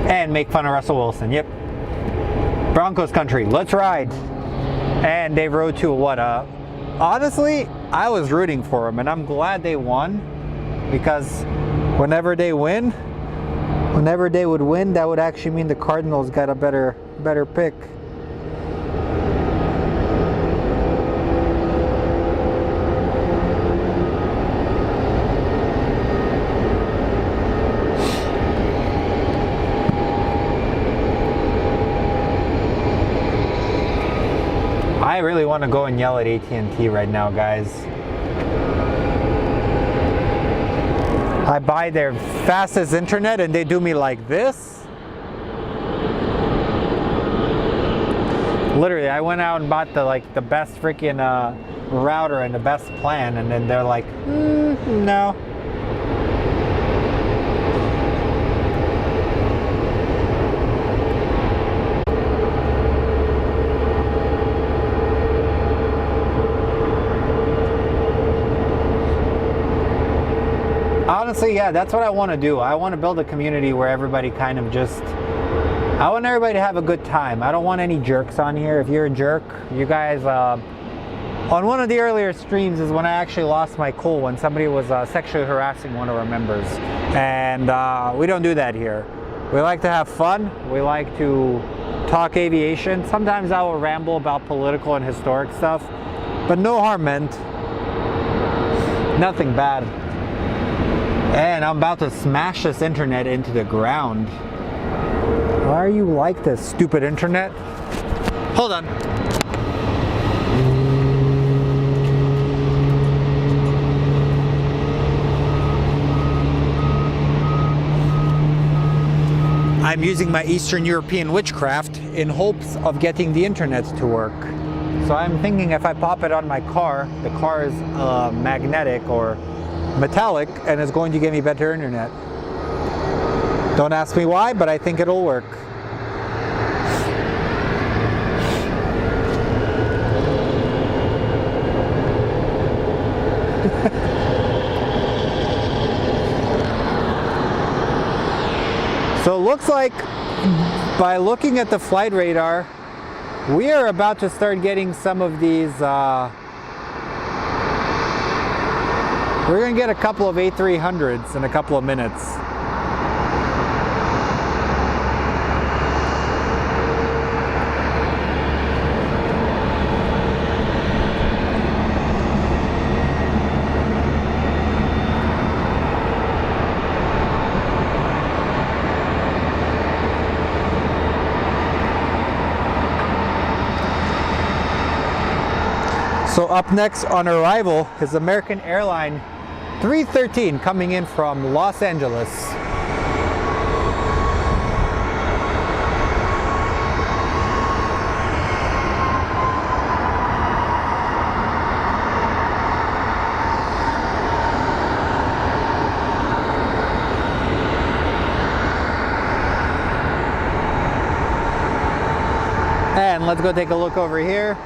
And make fun of Russell Wilson. Yep. Broncos country. Let's ride. And they rode to what? Honestly, I was rooting for them, and I'm glad they won, because whenever they would win, that would actually mean the Cardinals got a better pick. I really want to go and yell at AT&T right now, guys. I buy their fastest internet and they do me like this. Literally, I went out and bought the best freaking router and the best plan, and then they're like, no. Honestly, yeah, that's what I want to do. I want to build a community where everybody kind of just, I want everybody to have a good time. I don't want any jerks on here. If you're a jerk, you guys, on one of the earlier streams is when I actually lost my cool, when somebody was sexually harassing one of our members. And we don't do that here. We like to have fun. We like to talk aviation. Sometimes I will ramble about political and historic stuff, but no harm meant. Nothing bad. And I'm about to smash this internet into the ground. Why are you like this, stupid internet? Hold on. I'm using my Eastern European witchcraft in hopes of getting the internet to work. So I'm thinking if I pop it on my car, the car is magnetic or metallic and it's going to give me better internet. Don't ask me why, but I think it'll work. So it looks like by looking at the flight radar, we are about to start getting some of these, we're going to get a couple of A300s in a couple of minutes. So up next on arrival is American Airline 313 coming in from Los Angeles. And let's go take a look over here.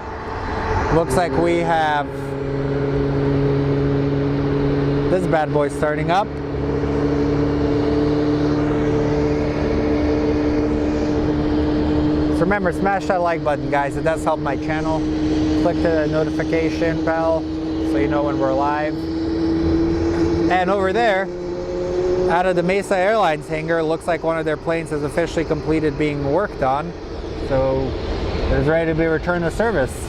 Looks like we have this bad boy starting up. So remember, smash that like button, guys. It does help my channel. Click the notification bell so you know when we're live. And over there, out of the Mesa Airlines hangar, looks like one of their planes has officially completed being worked on. So it's ready to be returned to service.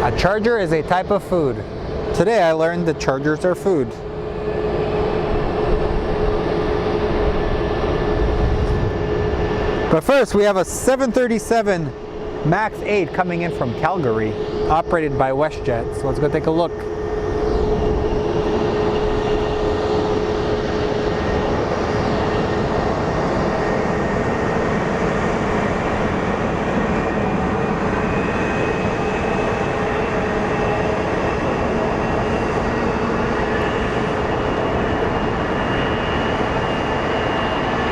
A charger is a type of food. Today I learned that chargers are food. But first we have a 737 MAX 8 coming in from Calgary, operated by WestJet. So let's go take a look.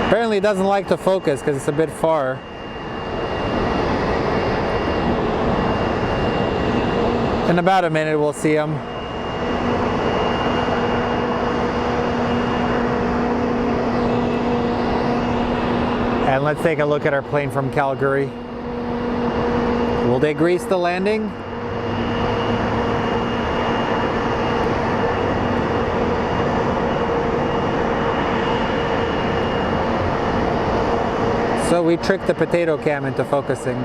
Apparently it doesn't like to focus because it's a bit far. In about a minute we'll see him. And let's take a look at our plane from Calgary. Will they grease the landing? So we tricked the potato cam into focusing.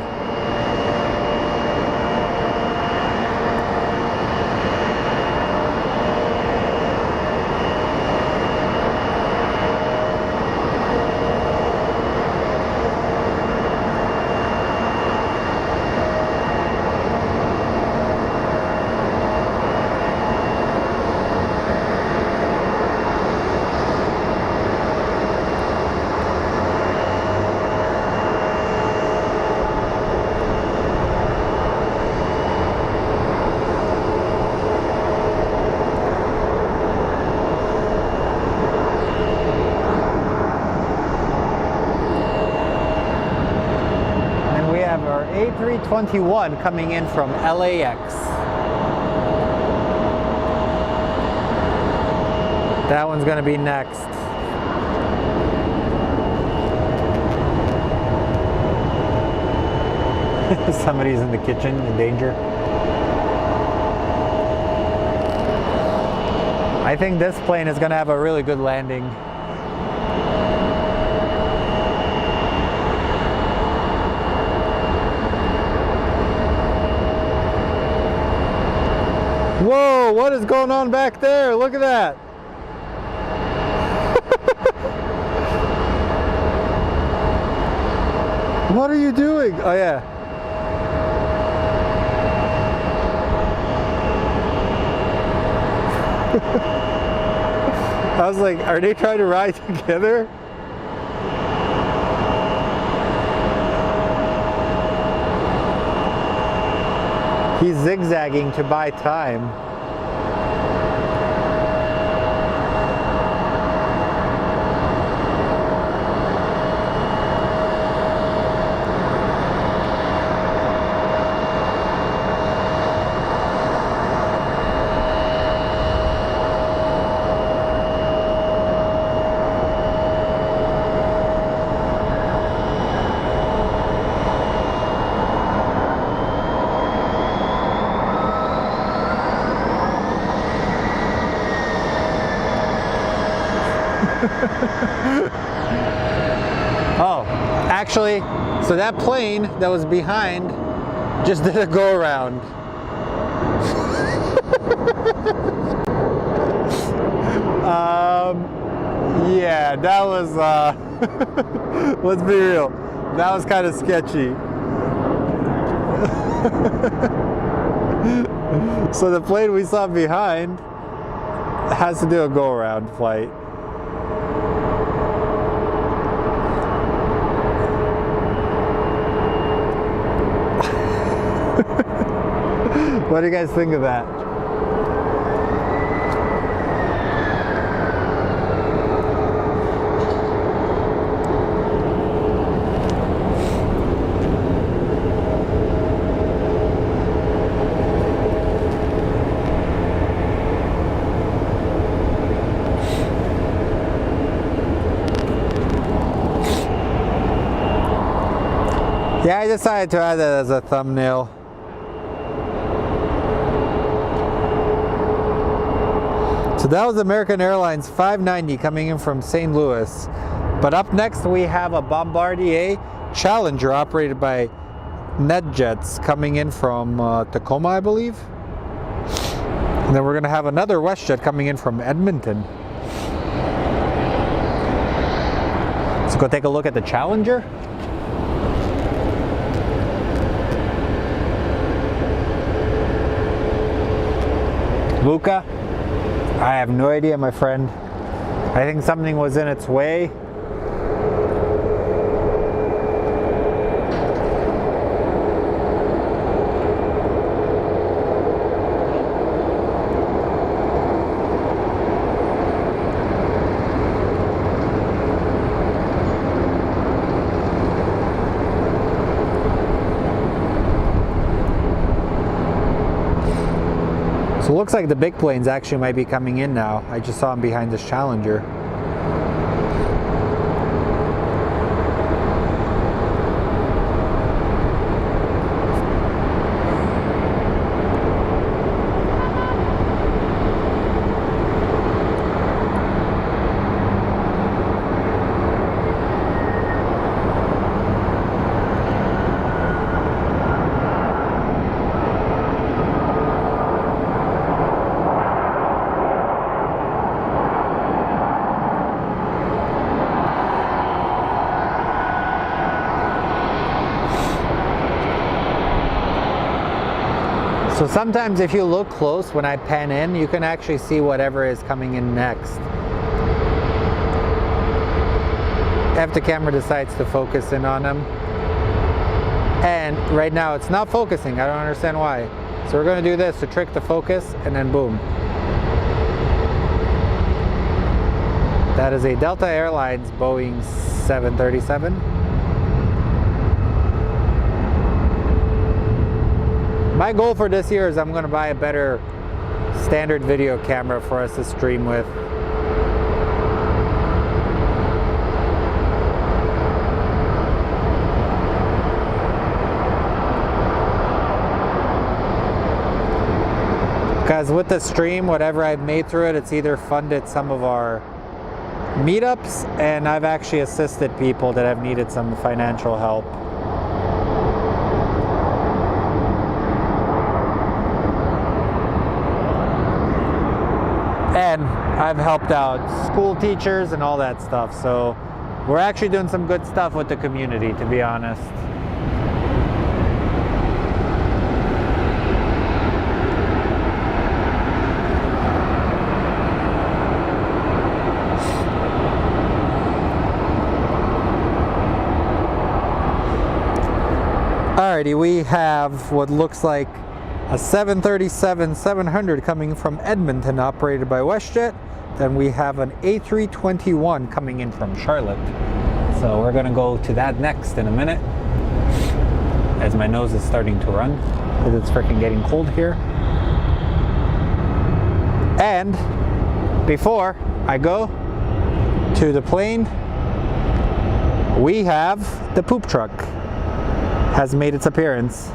Our A321 coming in from LAX. That one's going to be next. Somebody's in the kitchen in danger. I think this plane is going to have a really good landing. Whoa, what is going on back there? Look at that. What are you doing? Oh yeah. I was like, are they trying to ride together? He's zigzagging to buy time. Oh, actually, so that plane that was behind just did a go around. Yeah, that was, let's be real, that was kind of sketchy. So the plane we saw behind has to do a go around flight. What do you guys think of that? Yeah, I decided to add that as a thumbnail. So that was American Airlines 590 coming in from St. Louis. But up next we have a Bombardier Challenger operated by NetJets coming in from Tacoma, I believe. And then we're going to have another WestJet coming in from Edmonton. Let's go take a look at the Challenger. Luca, I have no idea, my friend. I think something was in its way. So it looks like the big planes actually might be coming in now. I just saw them behind this Challenger. So sometimes if you look close when I pan in, you can actually see whatever is coming in next. If the camera decides to focus in on them. And right now it's not focusing, I don't understand why. So we're going to do this to trick the focus and then boom. That is a Delta Airlines Boeing 737. My goal for this year is I'm going to buy a better standard video camera for us to stream with. Because with the stream, whatever I've made through it, it's either funded some of our meetups, and I've actually assisted people that have needed some financial help. And I've helped out school teachers and all that stuff. So We're actually doing some good stuff with the community, to be honest. Alrighty, we have what looks like a 737-700 coming from Edmonton, operated by WestJet. Then we have an A321 coming in from Charlotte. So we're gonna go to that next in a minute, as my nose is starting to run because it's freaking getting cold here. And before I go to the plane, we have the poop truck has made its appearance.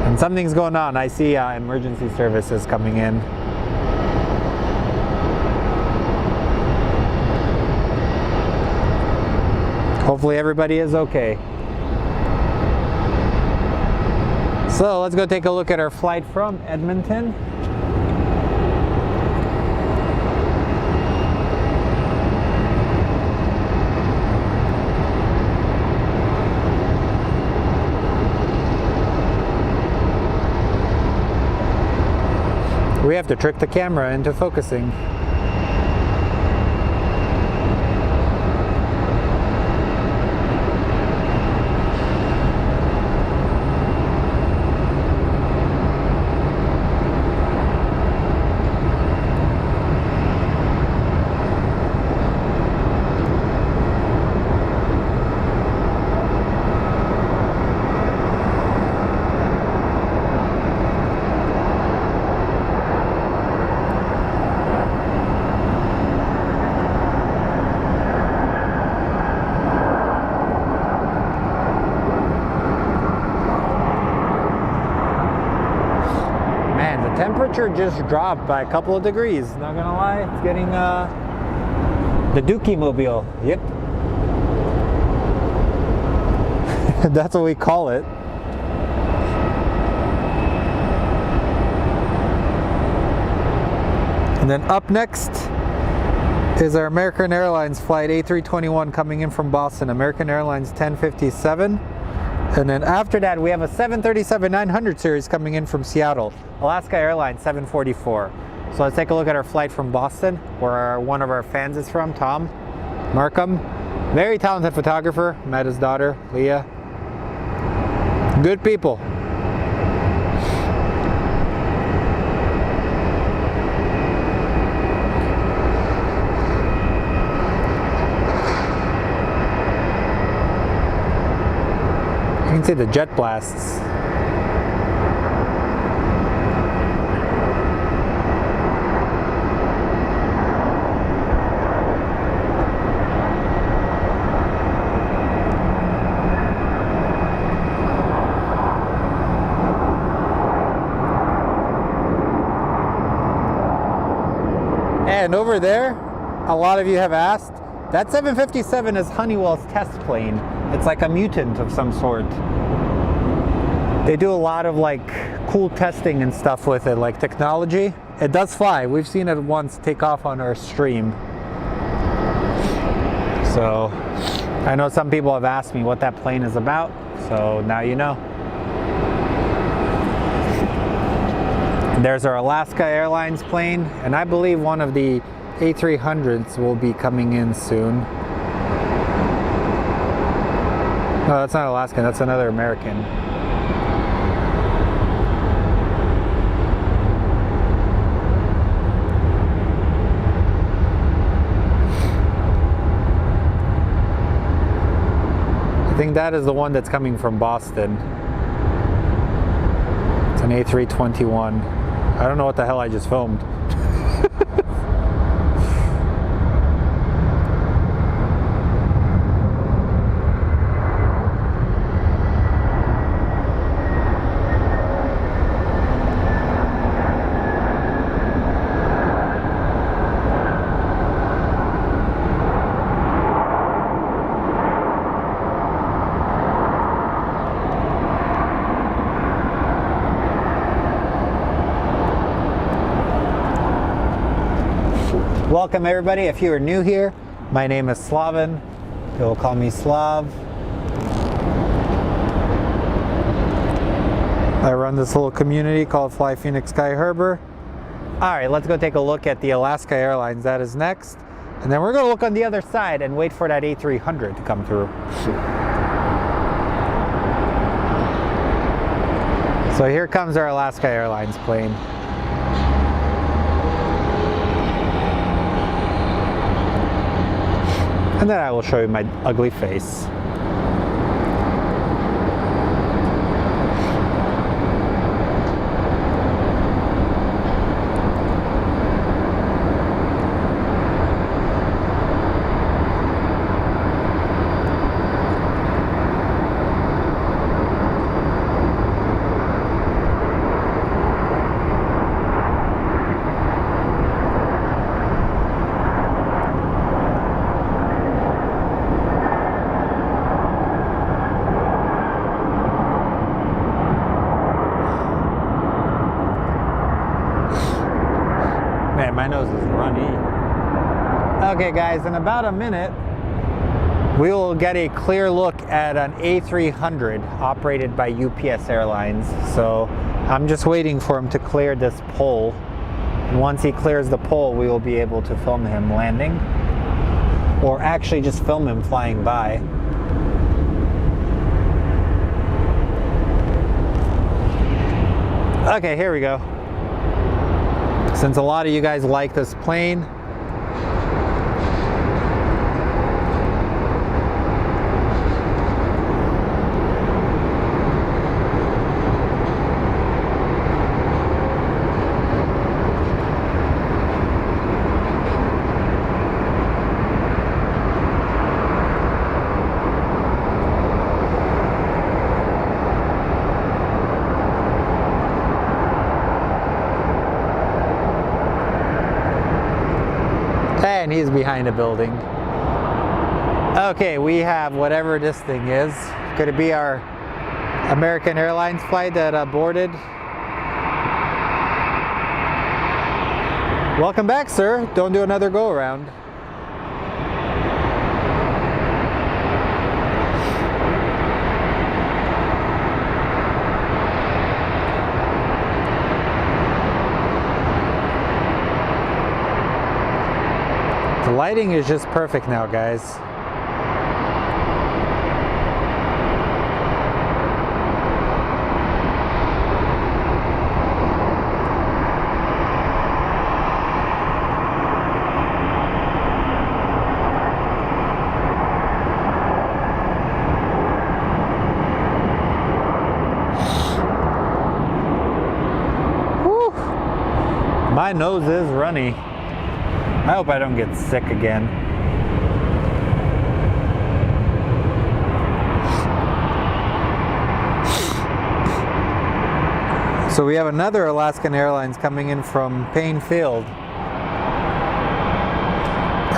And something's going on. I see emergency services coming in. Hopefully everybody is okay. So let's go take a look at our flight from Edmonton. We have to trick the camera into focusing. Temperature just dropped by a couple of degrees, not gonna lie. It's getting the Dookie Mobile. Yep. That's what we call it. And then up next is our American Airlines flight A321 coming in from Boston, American Airlines 1057. And then after that, we have a 737-900 series coming in from Seattle, Alaska Airlines 744. So let's take a look at our flight from Boston, where one of our fans is from, Tom Markham. Very talented photographer, met his daughter, Leah. Good people. You can see the jet blasts. And over there, a lot of you have asked, that 757 is Honeywell's test plane. It's like a mutant of some sort. They do a lot of like cool testing and stuff with it, like technology. It does fly. We've seen it once take off on our stream. So I know some people have asked me what that plane is about, so now you know. There's our Alaska Airlines plane, and I believe one of the A300s will be coming in soon. No, that's not Alaskan, that's another American. I think that is the one that's coming from Boston. It's an A321. I don't know what the hell I just filmed. Welcome everybody. If you are new here, My name is Slavin. People call me Slav. I run this little community called Fly Phoenix Sky Harbor. All right, let's go take a look at the Alaska Airlines. That is next. And then we're going to look on the other side and wait for that A300 to come through. So here comes our Alaska Airlines plane. And then I will show you my ugly face. Man, my nose is runny. Okay guys, in about a minute, we will get a clear look at an A300 operated by UPS Airlines. So I'm just waiting for him to clear this pole. And once he clears the pole, we will be able to film him landing, or actually just film him flying by. Okay, here we go. Since a lot of you guys like this plane, and he's behind a building. Okay, we have whatever this thing is. Could it be our American Airlines flight that boarded? Welcome back, sir. Don't do another go around. The lighting is just perfect now, guys. Whew. My nose is runny. I hope I don't get sick again. So we have another Alaskan Airlines coming in from Payne Field.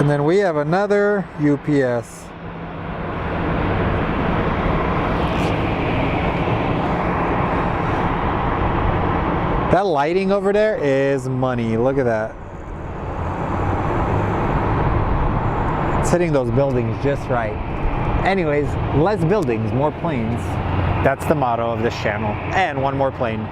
And then we have another UPS. That lighting over there is money. Look at that. Hitting those buildings just right. Anyways, less buildings, more planes. That's the motto of this channel. And one more plane.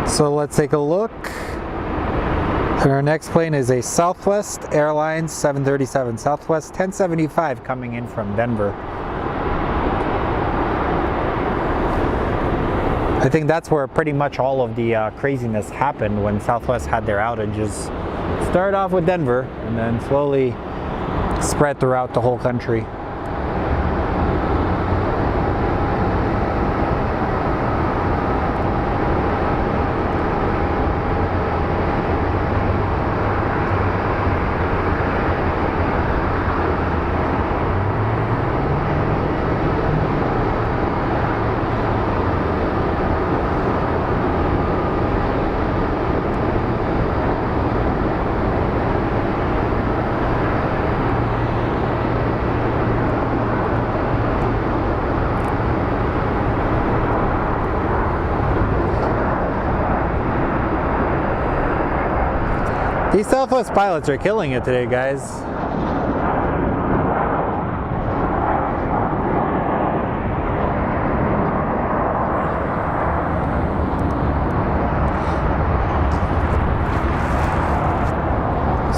So let's take a look. Our next plane is a Southwest Airlines 737 Southwest 1075 coming in from Denver. I think that's where pretty much all of the craziness happened when Southwest had their outages. Started off with Denver and then slowly spread throughout the whole country. These Southwest pilots are killing it today, guys.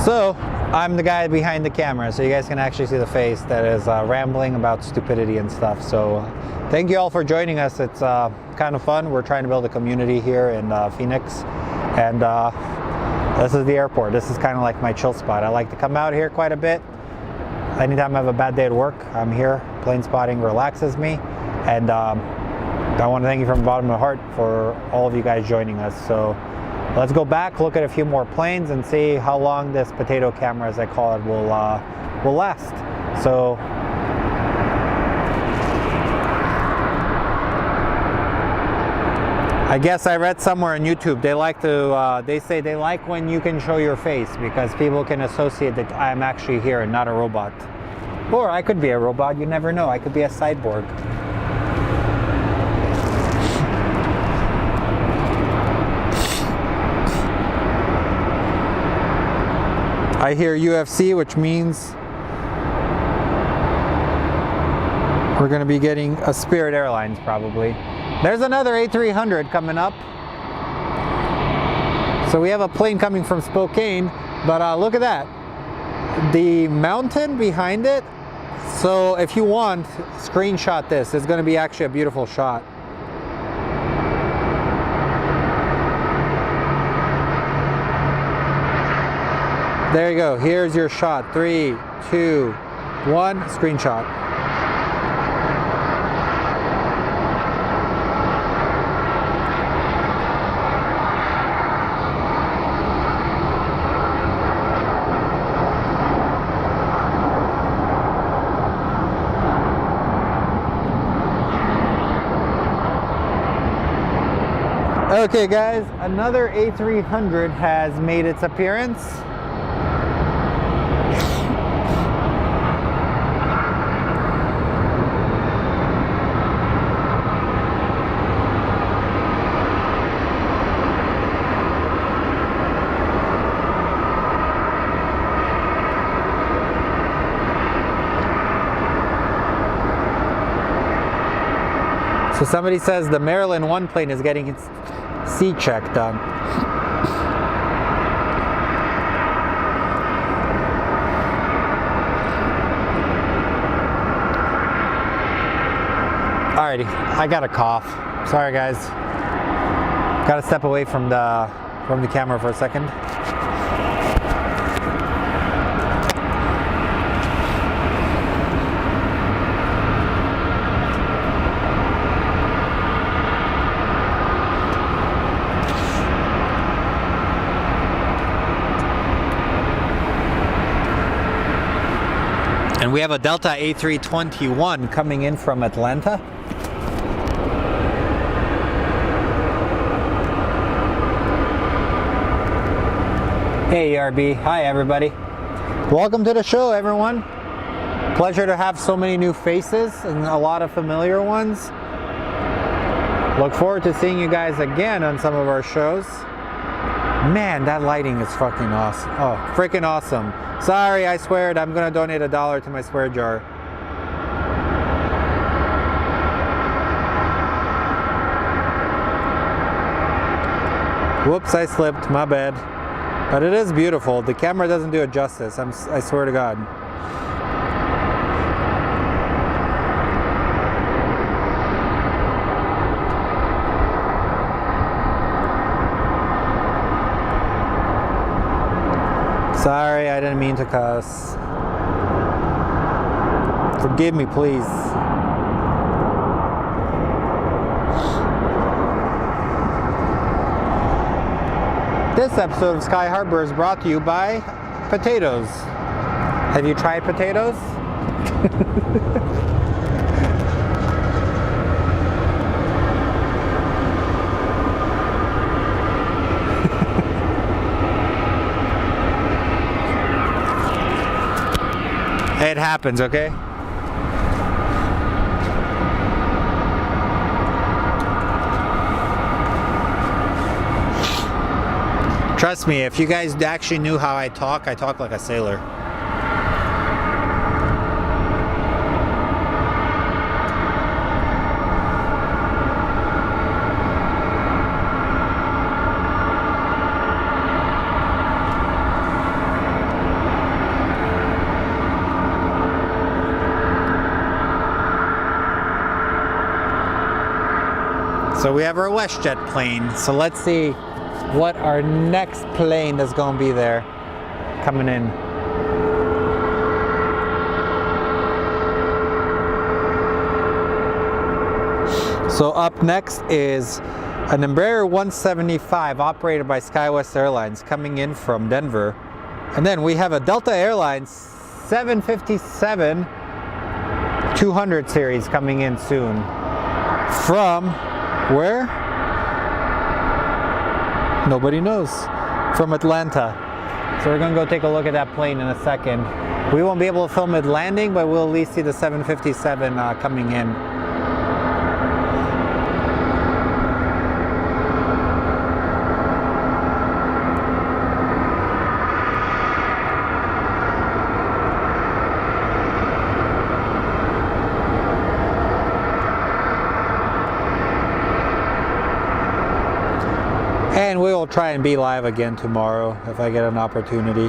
So, I'm the guy behind the camera, so you guys can actually see the face that is rambling about stupidity and stuff. So, thank you all for joining us. It's kind of fun. We're trying to build a community here in Phoenix, and this is the airport. This is kind of like my chill spot. I like to come out here quite a bit. Anytime I have a bad day at work, I'm here. Plane spotting relaxes me. And I want to thank you from the bottom of my heart for all of you guys joining us. So let's go back, look at a few more planes, and see how long this potato camera, as I call it, will last. So I guess I read somewhere on YouTube they say they like when you can show your face, because people can associate that I'm actually here and not a robot. Or I could be a robot, you never know. I could be a cyborg. I hear UFC, which means we're going to be getting a Spirit Airlines probably. There's another A300 coming up. So we have a plane coming from Spokane, but look at that. The mountain behind it. So if you want, screenshot this. It's going to be actually a beautiful shot. There you go. Here's your shot. 3, 2, 1, screenshot. Okay guys, another A300 has made its appearance. So somebody says the Maryland 1 plane is getting its C check done. Alrighty, I got a cough. Sorry guys. Gotta step away from the camera for a second. And we have a Delta A321 coming in from Atlanta. Hey ERB, hi everybody. Welcome to the show everyone. Pleasure to have so many new faces and a lot of familiar ones. Look forward to seeing you guys again on some of our shows. Man, that lighting is fucking awesome. Oh, freaking awesome. Sorry, I swear I'm gonna donate $1 to my swear jar. Whoops, I slipped, my bad. But it is beautiful. The camera doesn't do it justice, I swear to God. Sorry, I didn't mean to cuss. Forgive me, please. This episode of Sky Harbor is brought to you by potatoes. Have you tried potatoes? It happens, okay? Trust me, if you guys actually knew how I talk like a sailor. So we have our WestJet plane. So let's see what our next plane is going to be there coming in. So up next is an Embraer 175 operated by SkyWest Airlines coming in from Denver. And then we have a Delta Airlines 757 200 series coming in soon. From where? Nobody knows. From Atlanta. So we're going to go take a look at that plane in a second. We won't be able to film it landing, but we'll at least see the 757 coming in. And we will try and be live again tomorrow if I get an opportunity.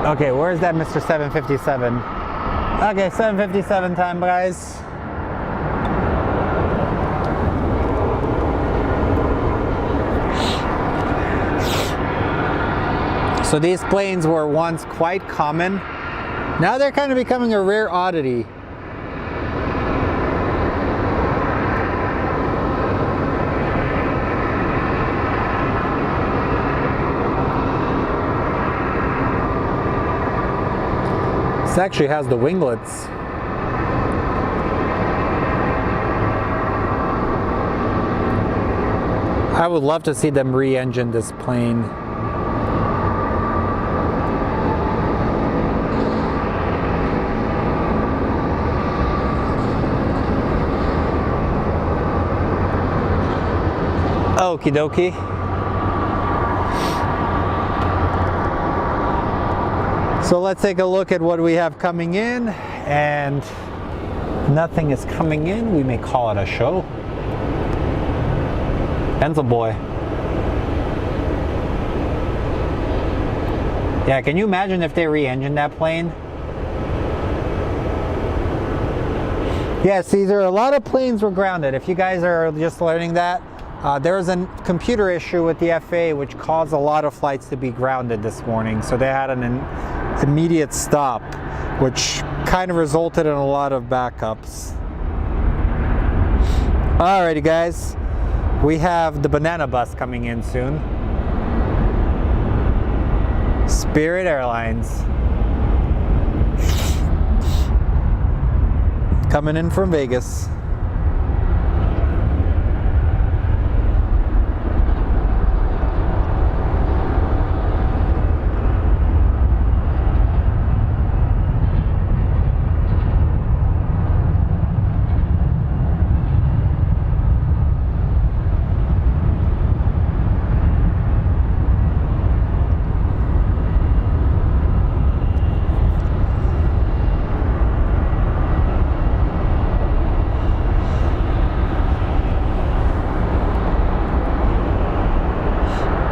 Okay, where's that Mr. 757? Okay, 757 time, guys. So these planes were once quite common. Now they're kind of becoming a rare oddity. This actually has the winglets. I would love to see them re-engine this plane. Okie dokie. So let's take a look at what we have coming in, and nothing is coming in. We may call it a show. Pencil boy. Yeah, can you imagine if they re-engined that plane? Yes, these are a lot of planes were grounded. If you guys are just learning that, there was a computer issue with the FAA which caused a lot of flights to be grounded this morning. So they had an immediate stop, which kind of resulted in a lot of backups. Alrighty guys, we have the banana bus coming in soon. Spirit Airlines. Coming in from Vegas.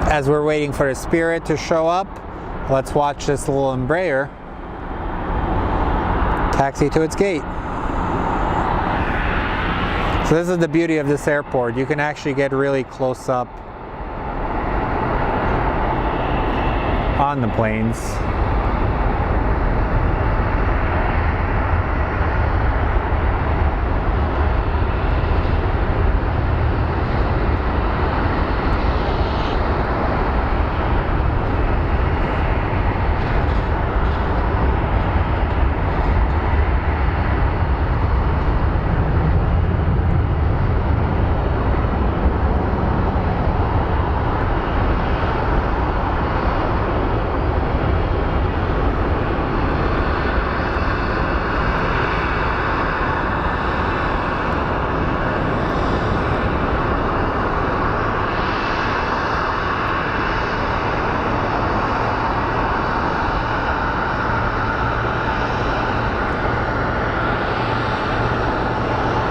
As we're waiting for the Spirit to show up, let's watch this little Embraer. Taxi to its gate. So this is the beauty of this airport. You can actually get really close up on the planes.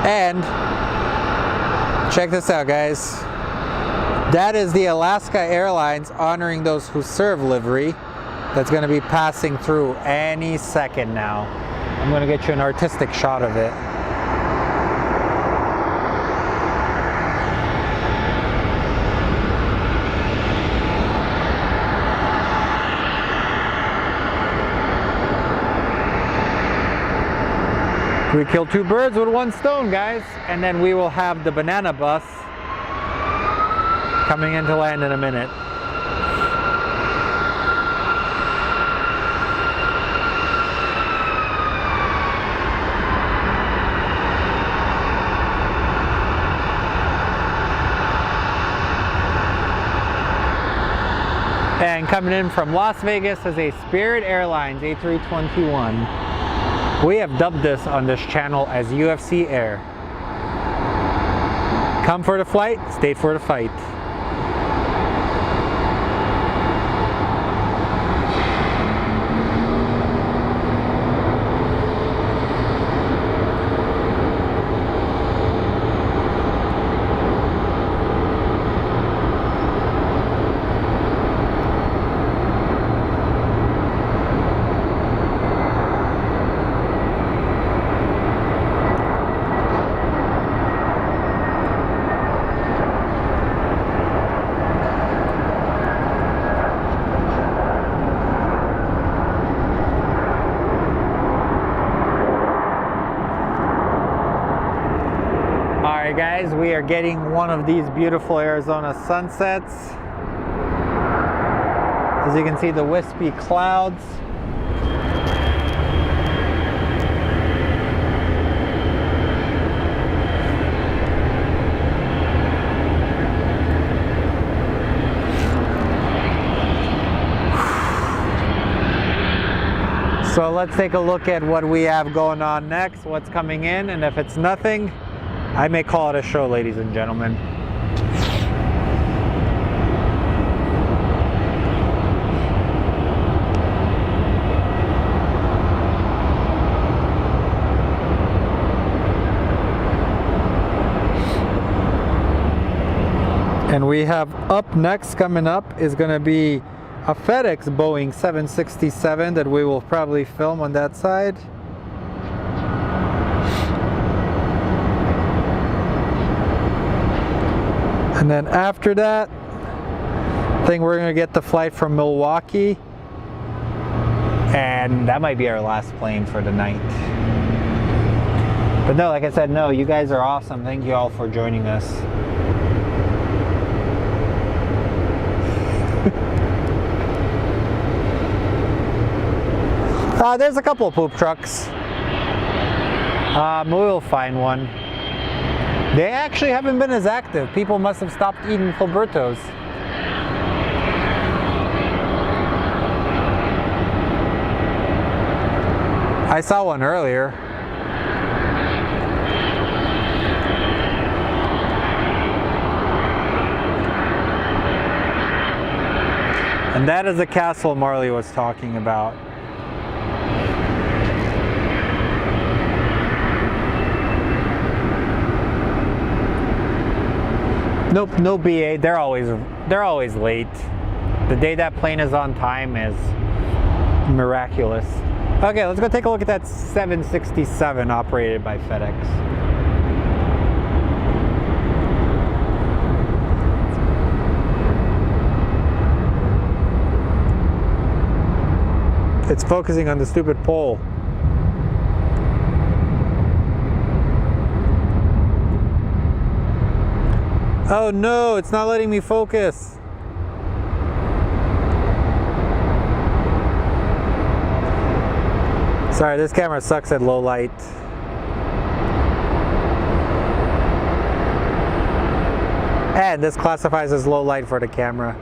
And check this out, guys. That is the Alaska Airlines honoring those who serve livery. That's going to be passing through any second now. I'm going to get you an artistic shot of it. We killed two birds with one stone, guys. And then we will have the banana bus coming into land in a minute. And coming in from Las Vegas is a Spirit Airlines A321. We have dubbed this on this channel as UFC Air. Come for the flight, stay for the fight. Guys, we are getting one of these beautiful Arizona sunsets. As you can see, the wispy clouds. So let's take a look at what we have going on next, what's coming in, and if it's nothing, I may call it a show, ladies and gentlemen. And we have up next, coming up, is going to be a FedEx Boeing 767 that we will probably film on that side. And then after that, I think we're gonna get the flight from Milwaukee, and that might be our last plane for the night. But no, like I said, no, you guys are awesome. Thank you all for joining us. There's a couple of poop trucks. We'll find one. They actually haven't been as active. People must have stopped eating Filbertos. I saw one earlier. And that is the castle Marley was talking about. Nope, no BA. They're always late. The day that plane is on time is miraculous. Okay, let's go take a look at that 767 operated by FedEx. It's focusing on the stupid pole. Oh no, it's not letting me focus. Sorry, this camera sucks at low light. And this classifies as low light for the camera.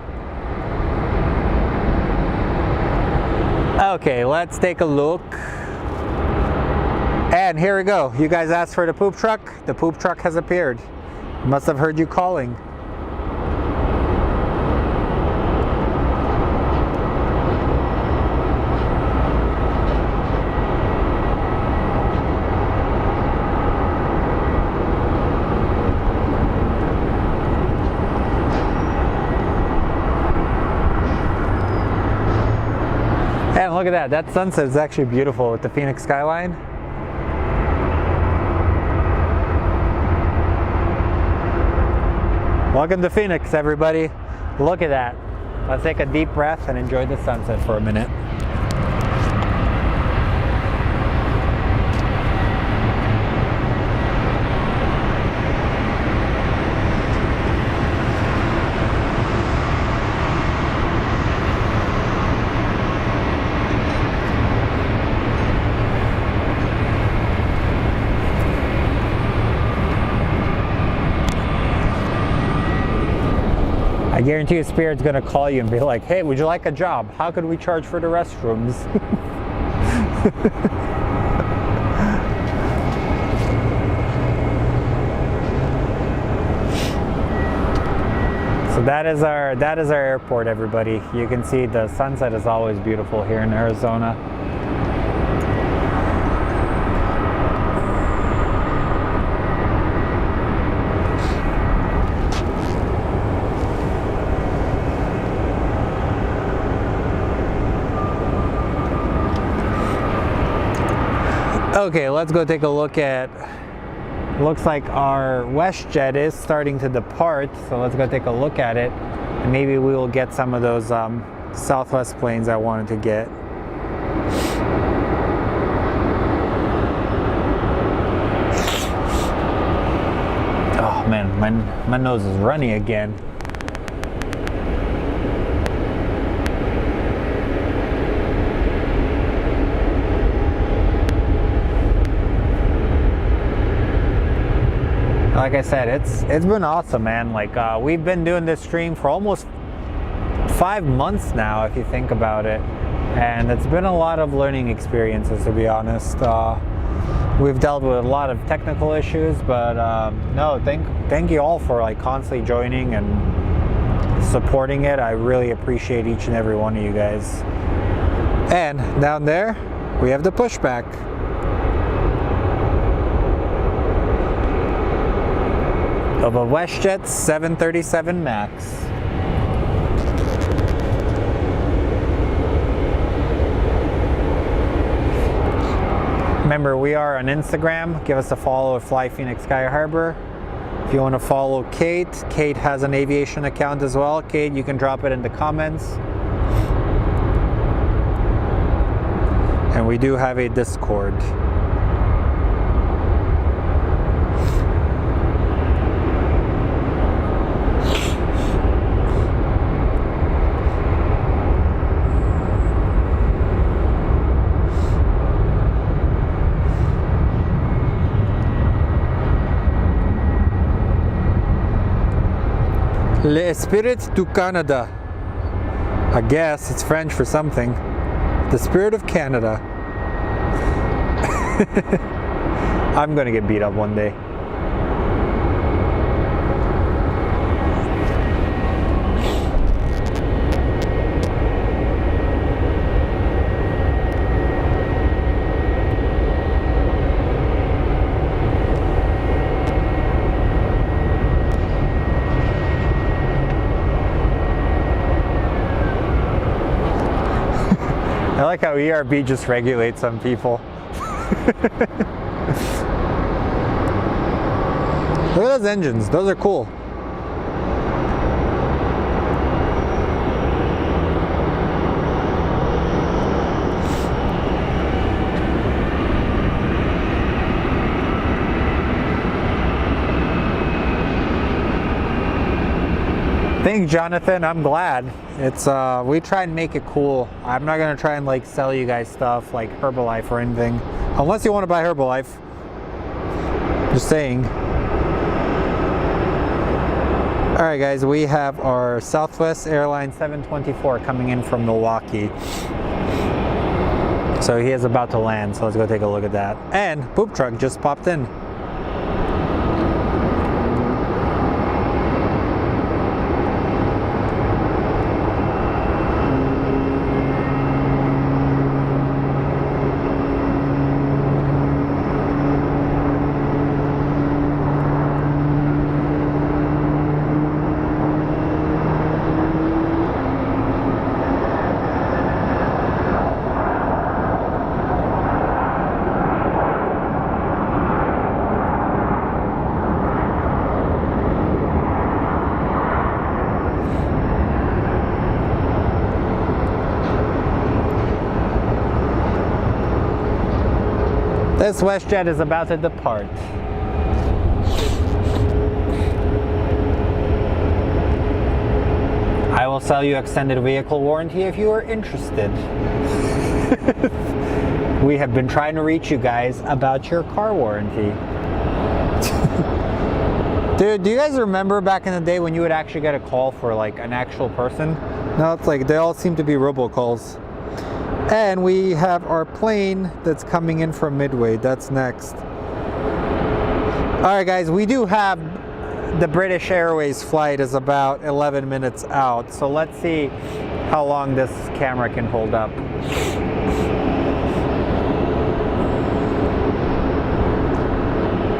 Okay, let's take a look. And here we go. You guys asked for the poop truck. The poop truck has appeared. Must have heard you calling. And look at that. That sunset is actually beautiful with the Phoenix skyline. Welcome to Phoenix, everybody. Look at that. Let's take a deep breath and enjoy the sunset for a minute. I guarantee you Spirit's gonna call you and be like, hey, would you like a job? How could we charge for the restrooms? So that is our airport, everybody. You can see the sunset is always beautiful here in Arizona. Okay, let's go take a look at, looks like our WestJet is starting to depart, so let's go take a look at it, and maybe we will get some of those Southwest planes I wanted to get. Oh man, my nose is runny again. Like I said, it's been awesome, man. Like we've been doing this stream for almost 5 months now, if you think about it, and it's been a lot of learning experiences, to be honest. We've dealt with a lot of technical issues, but no, thank you all for like constantly joining and supporting it. I really appreciate each and every one of you guys. And down there, we have the pushback. Of a WestJet 737 MAX. Remember, we are on Instagram. Give us a follow at Fly Phoenix Sky Harbor. If you want to follow Kate has an aviation account as well. Kate, you can drop it in the comments. And we do have a Discord. L'Esprit du Canada. I guess it's French for something. The Spirit of Canada. I'm gonna get beat up one day. I like how ERB just regulates some people. Look at those engines, those are cool. Thanks, Jonathan. I'm glad. It's we try and make it cool. I'm not gonna try and like sell you guys stuff like Herbalife or anything, unless you want to buy Herbalife. Just saying. All right, guys. We have our Southwest Airlines 724 coming in from Milwaukee. So he is about to land. So let's go take a look at that. And poop truck just popped in. This WestJet is about to depart. I will sell you extended vehicle warranty if you are interested. We have been trying to reach you guys about your car warranty. Dude, do you guys remember back in the day when you would actually get a call for like an actual person? Now it's like they all seem to be robocalls. And we have our plane that's coming in from Midway. That's next. All right, guys, we do have the British Airways flight is about 11 minutes out. So let's see how long this camera can hold up.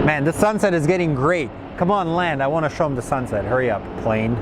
Man, the sunset is getting great. Come on, land. I want to show them the sunset. Hurry up, plane.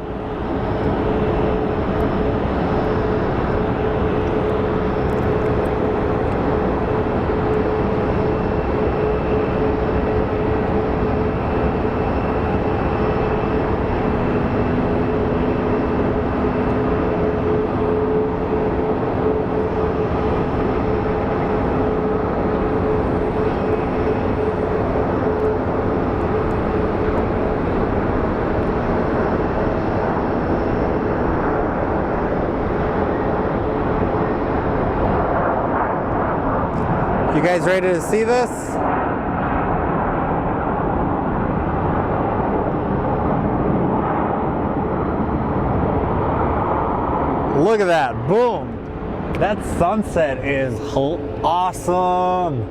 You guys ready to see this? Look at that, boom. That sunset is awesome.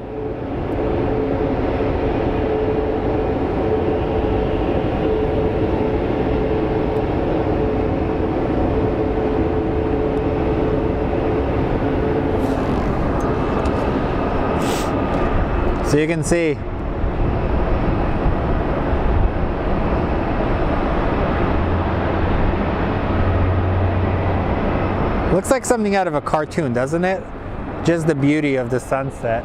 So you can see looks like something out of a cartoon, doesn't it? Just the beauty of the sunset.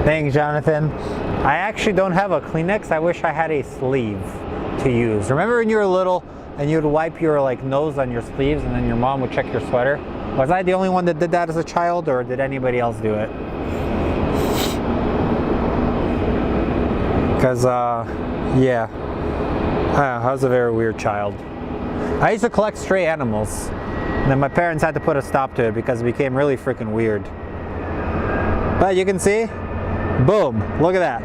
Thanks, Jonathan. I actually don't have a Kleenex. I wish I had a sleeve to use. Remember when you were little and you would wipe your like nose on your sleeves and then your mom would check your sweater? Was I the only one that did that as a child, or did anybody else do it? Because yeah, I was a very weird child. I used to collect stray animals, and then my parents had to put a stop to it because it became really freaking weird. But you can see, boom, look at that.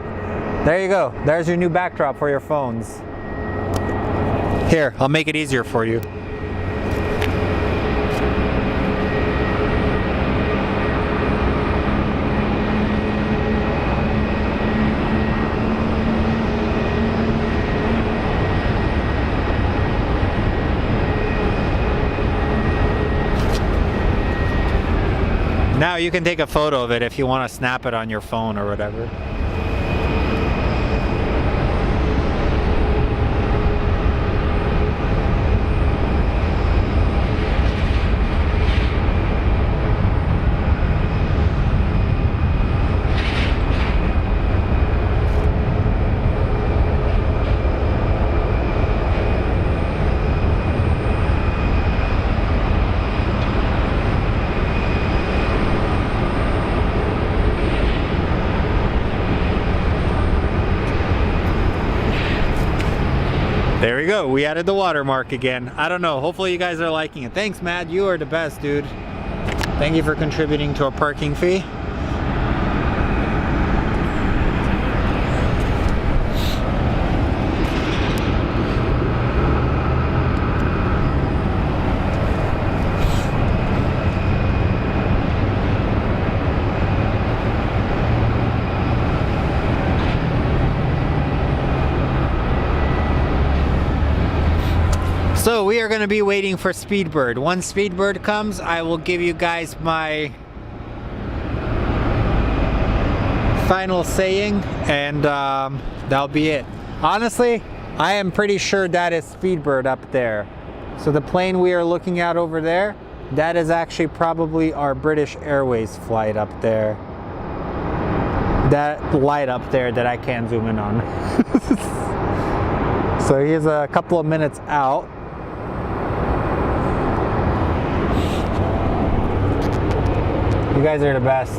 There you go. There's your new backdrop for your phones. Here, I'll make it easier for you. Now you can take a photo of it if you want to snap it on your phone or whatever. There we go. We added the watermark again. I don't know. Hopefully you guys are liking it. Thanks, Matt. You are the best, dude. Thank you for contributing to a parking fee. So we are going to be waiting for Speedbird. Once Speedbird comes, I will give you guys my final saying, and that'll be it. Honestly, I am pretty sure that is Speedbird up there. So the plane we are looking at over there, that is actually probably our British Airways flight up there. That light up there that I can't zoom in on. So he's a couple of minutes out. You guys are the best.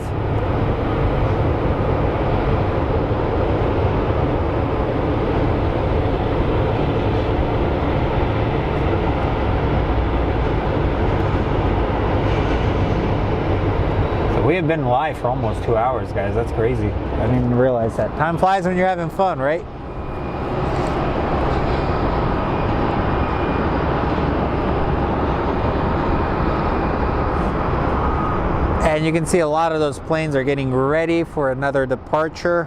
So we have been live for almost 2 hours, guys. That's crazy. I didn't even realize that. Time flies when you're having fun, right? And you can see a lot of those planes are getting ready for another departure.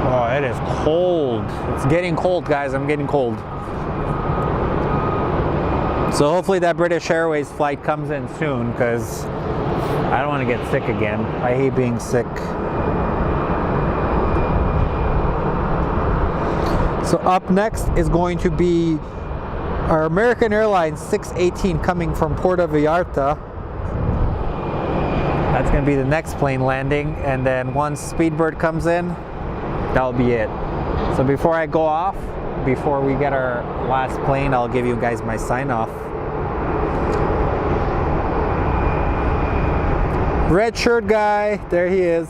Oh, it is cold. It's getting cold, guys. I'm getting cold. So hopefully that British Airways flight comes in soon, because I don't want to get sick again. I hate being sick. So up next is going to be our American Airlines 618 coming from Puerto Vallarta. That's going to be the next plane landing, and then once Speedbird comes in, that'll be it. So before I go off, before we get our last plane, I'll give you guys my sign off. Red shirt guy, there he is.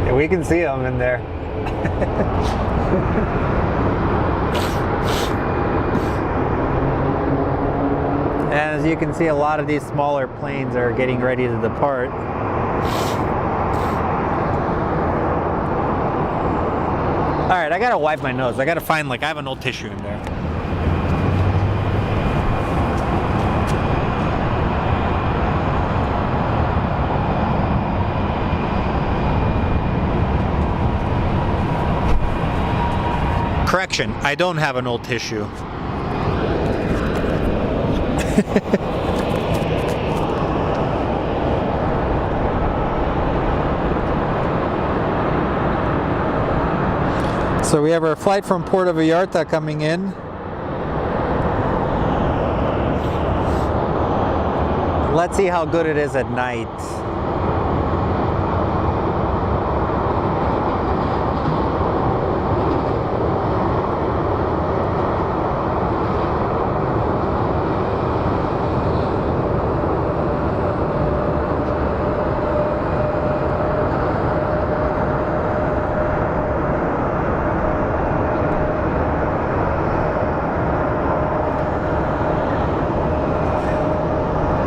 Yeah, we can see him in there. And as you can see, a lot of these smaller planes are getting ready to depart. Alright, I gotta wipe my nose. I gotta find, like, I have an old tissue in there. Correction, I don't have an old tissue. So we have our flight from Puerto Vallarta coming in. Let's see how good it is at night.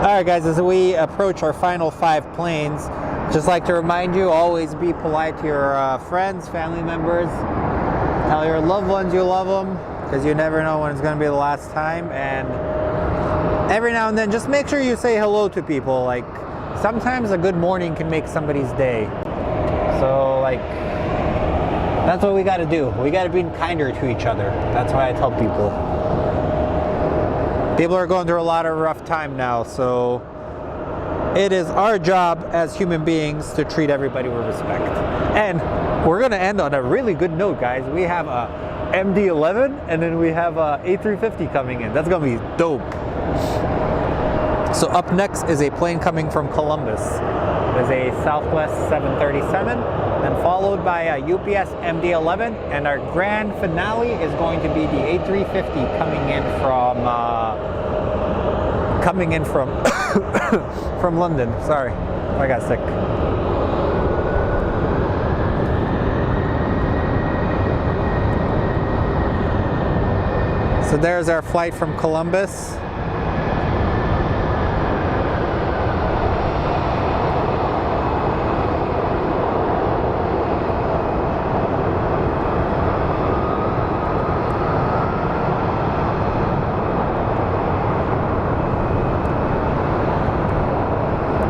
Alright guys, as we approach our final 5 planes, just like to remind you, always be polite to your friends, family members. Tell your loved ones you love them, because you never know when it's going to be the last time. And every now and then, just make sure you say hello to people. Like, sometimes a good morning can make somebody's day. So, like, that's what we got to do. We got to be kinder to each other. That's why I tell people. People are going through a lot of rough time now, so it is our job as human beings to treat everybody with respect. And we're going to end on a really good note, guys. We have a MD-11, and then we have a A350 coming in. That's gonna be dope. So up next is a plane coming from Columbus. There's a Southwest 737, then followed by a UPS MD-11, and our grand finale is going to be the A350 coming in from from London. Sorry, I got sick. So there's our flight from Columbus.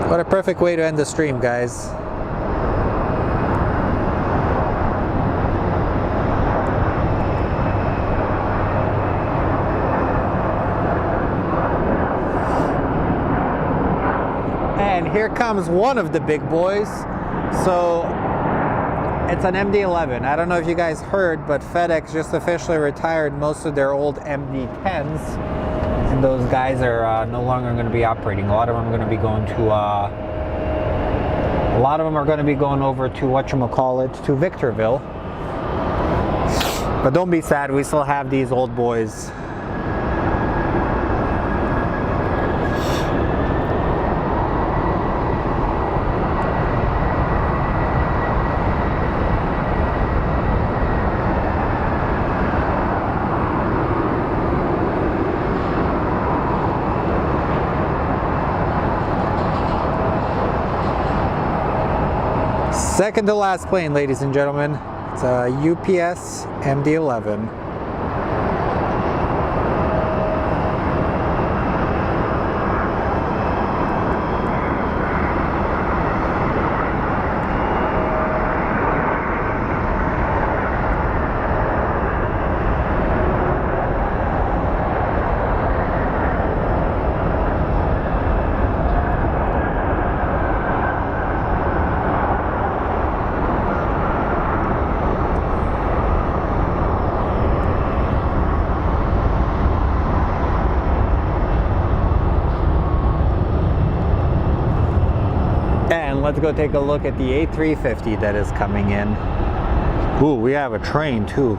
What a perfect way to end the stream, guys. And here comes one of the big boys. So it's an MD-11. I don't know if you guys heard, but FedEx just officially retired most of their old MD-10s. And those guys are no longer going to be operating. A lot of them are going to be going to over to whatchamacallit, to Victorville. But don't be sad, we still have these old boys. Second to last plane, ladies and gentlemen. It's a UPS MD-11. Let's go take a look at the A350 that is coming in. Ooh, we have a train too.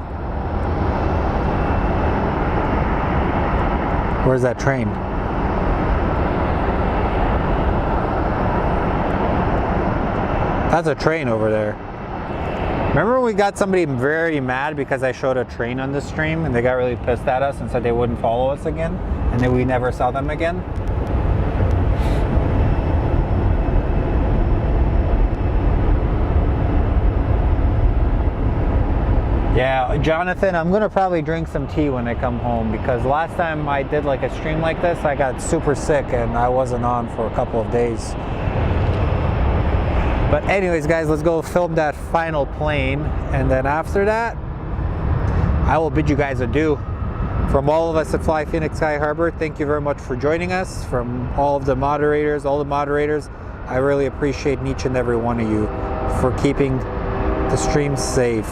Where's that train? That's a train over there. Remember when we got somebody very mad because I showed a train on the stream and they got really pissed at us and said they wouldn't follow us again, and then we never saw them again? Yeah, Jonathan, I'm gonna probably drink some tea when I come home, because last time I did like a stream like this, I got super sick and I wasn't on for a couple of days. But anyways, guys, let's go film that final plane, and then after that, I will bid you guys adieu. From all of us at Fly Phoenix Sky Harbor, thank you very much for joining us. From all of the moderators, I really appreciate each and every one of you for keeping the stream safe.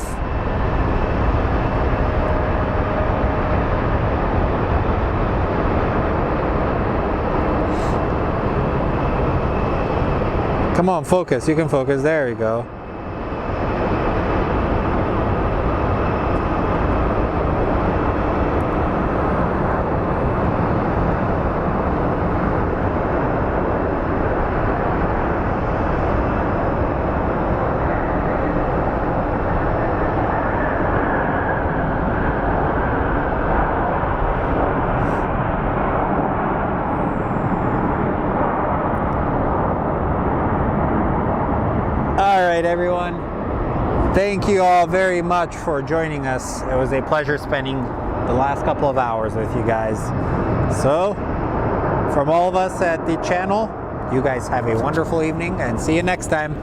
Come on, focus. You can focus. There we go. Everyone, thank you all very much for joining us. It was a pleasure spending the last couple of hours with you guys. So from all of us at the channel, you guys have a wonderful evening and see you next time.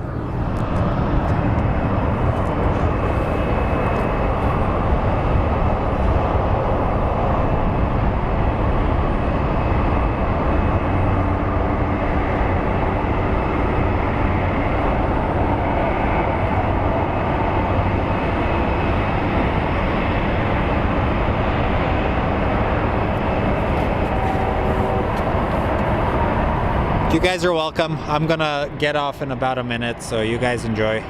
You guys are welcome. I'm gonna get off in about a minute, so you guys enjoy.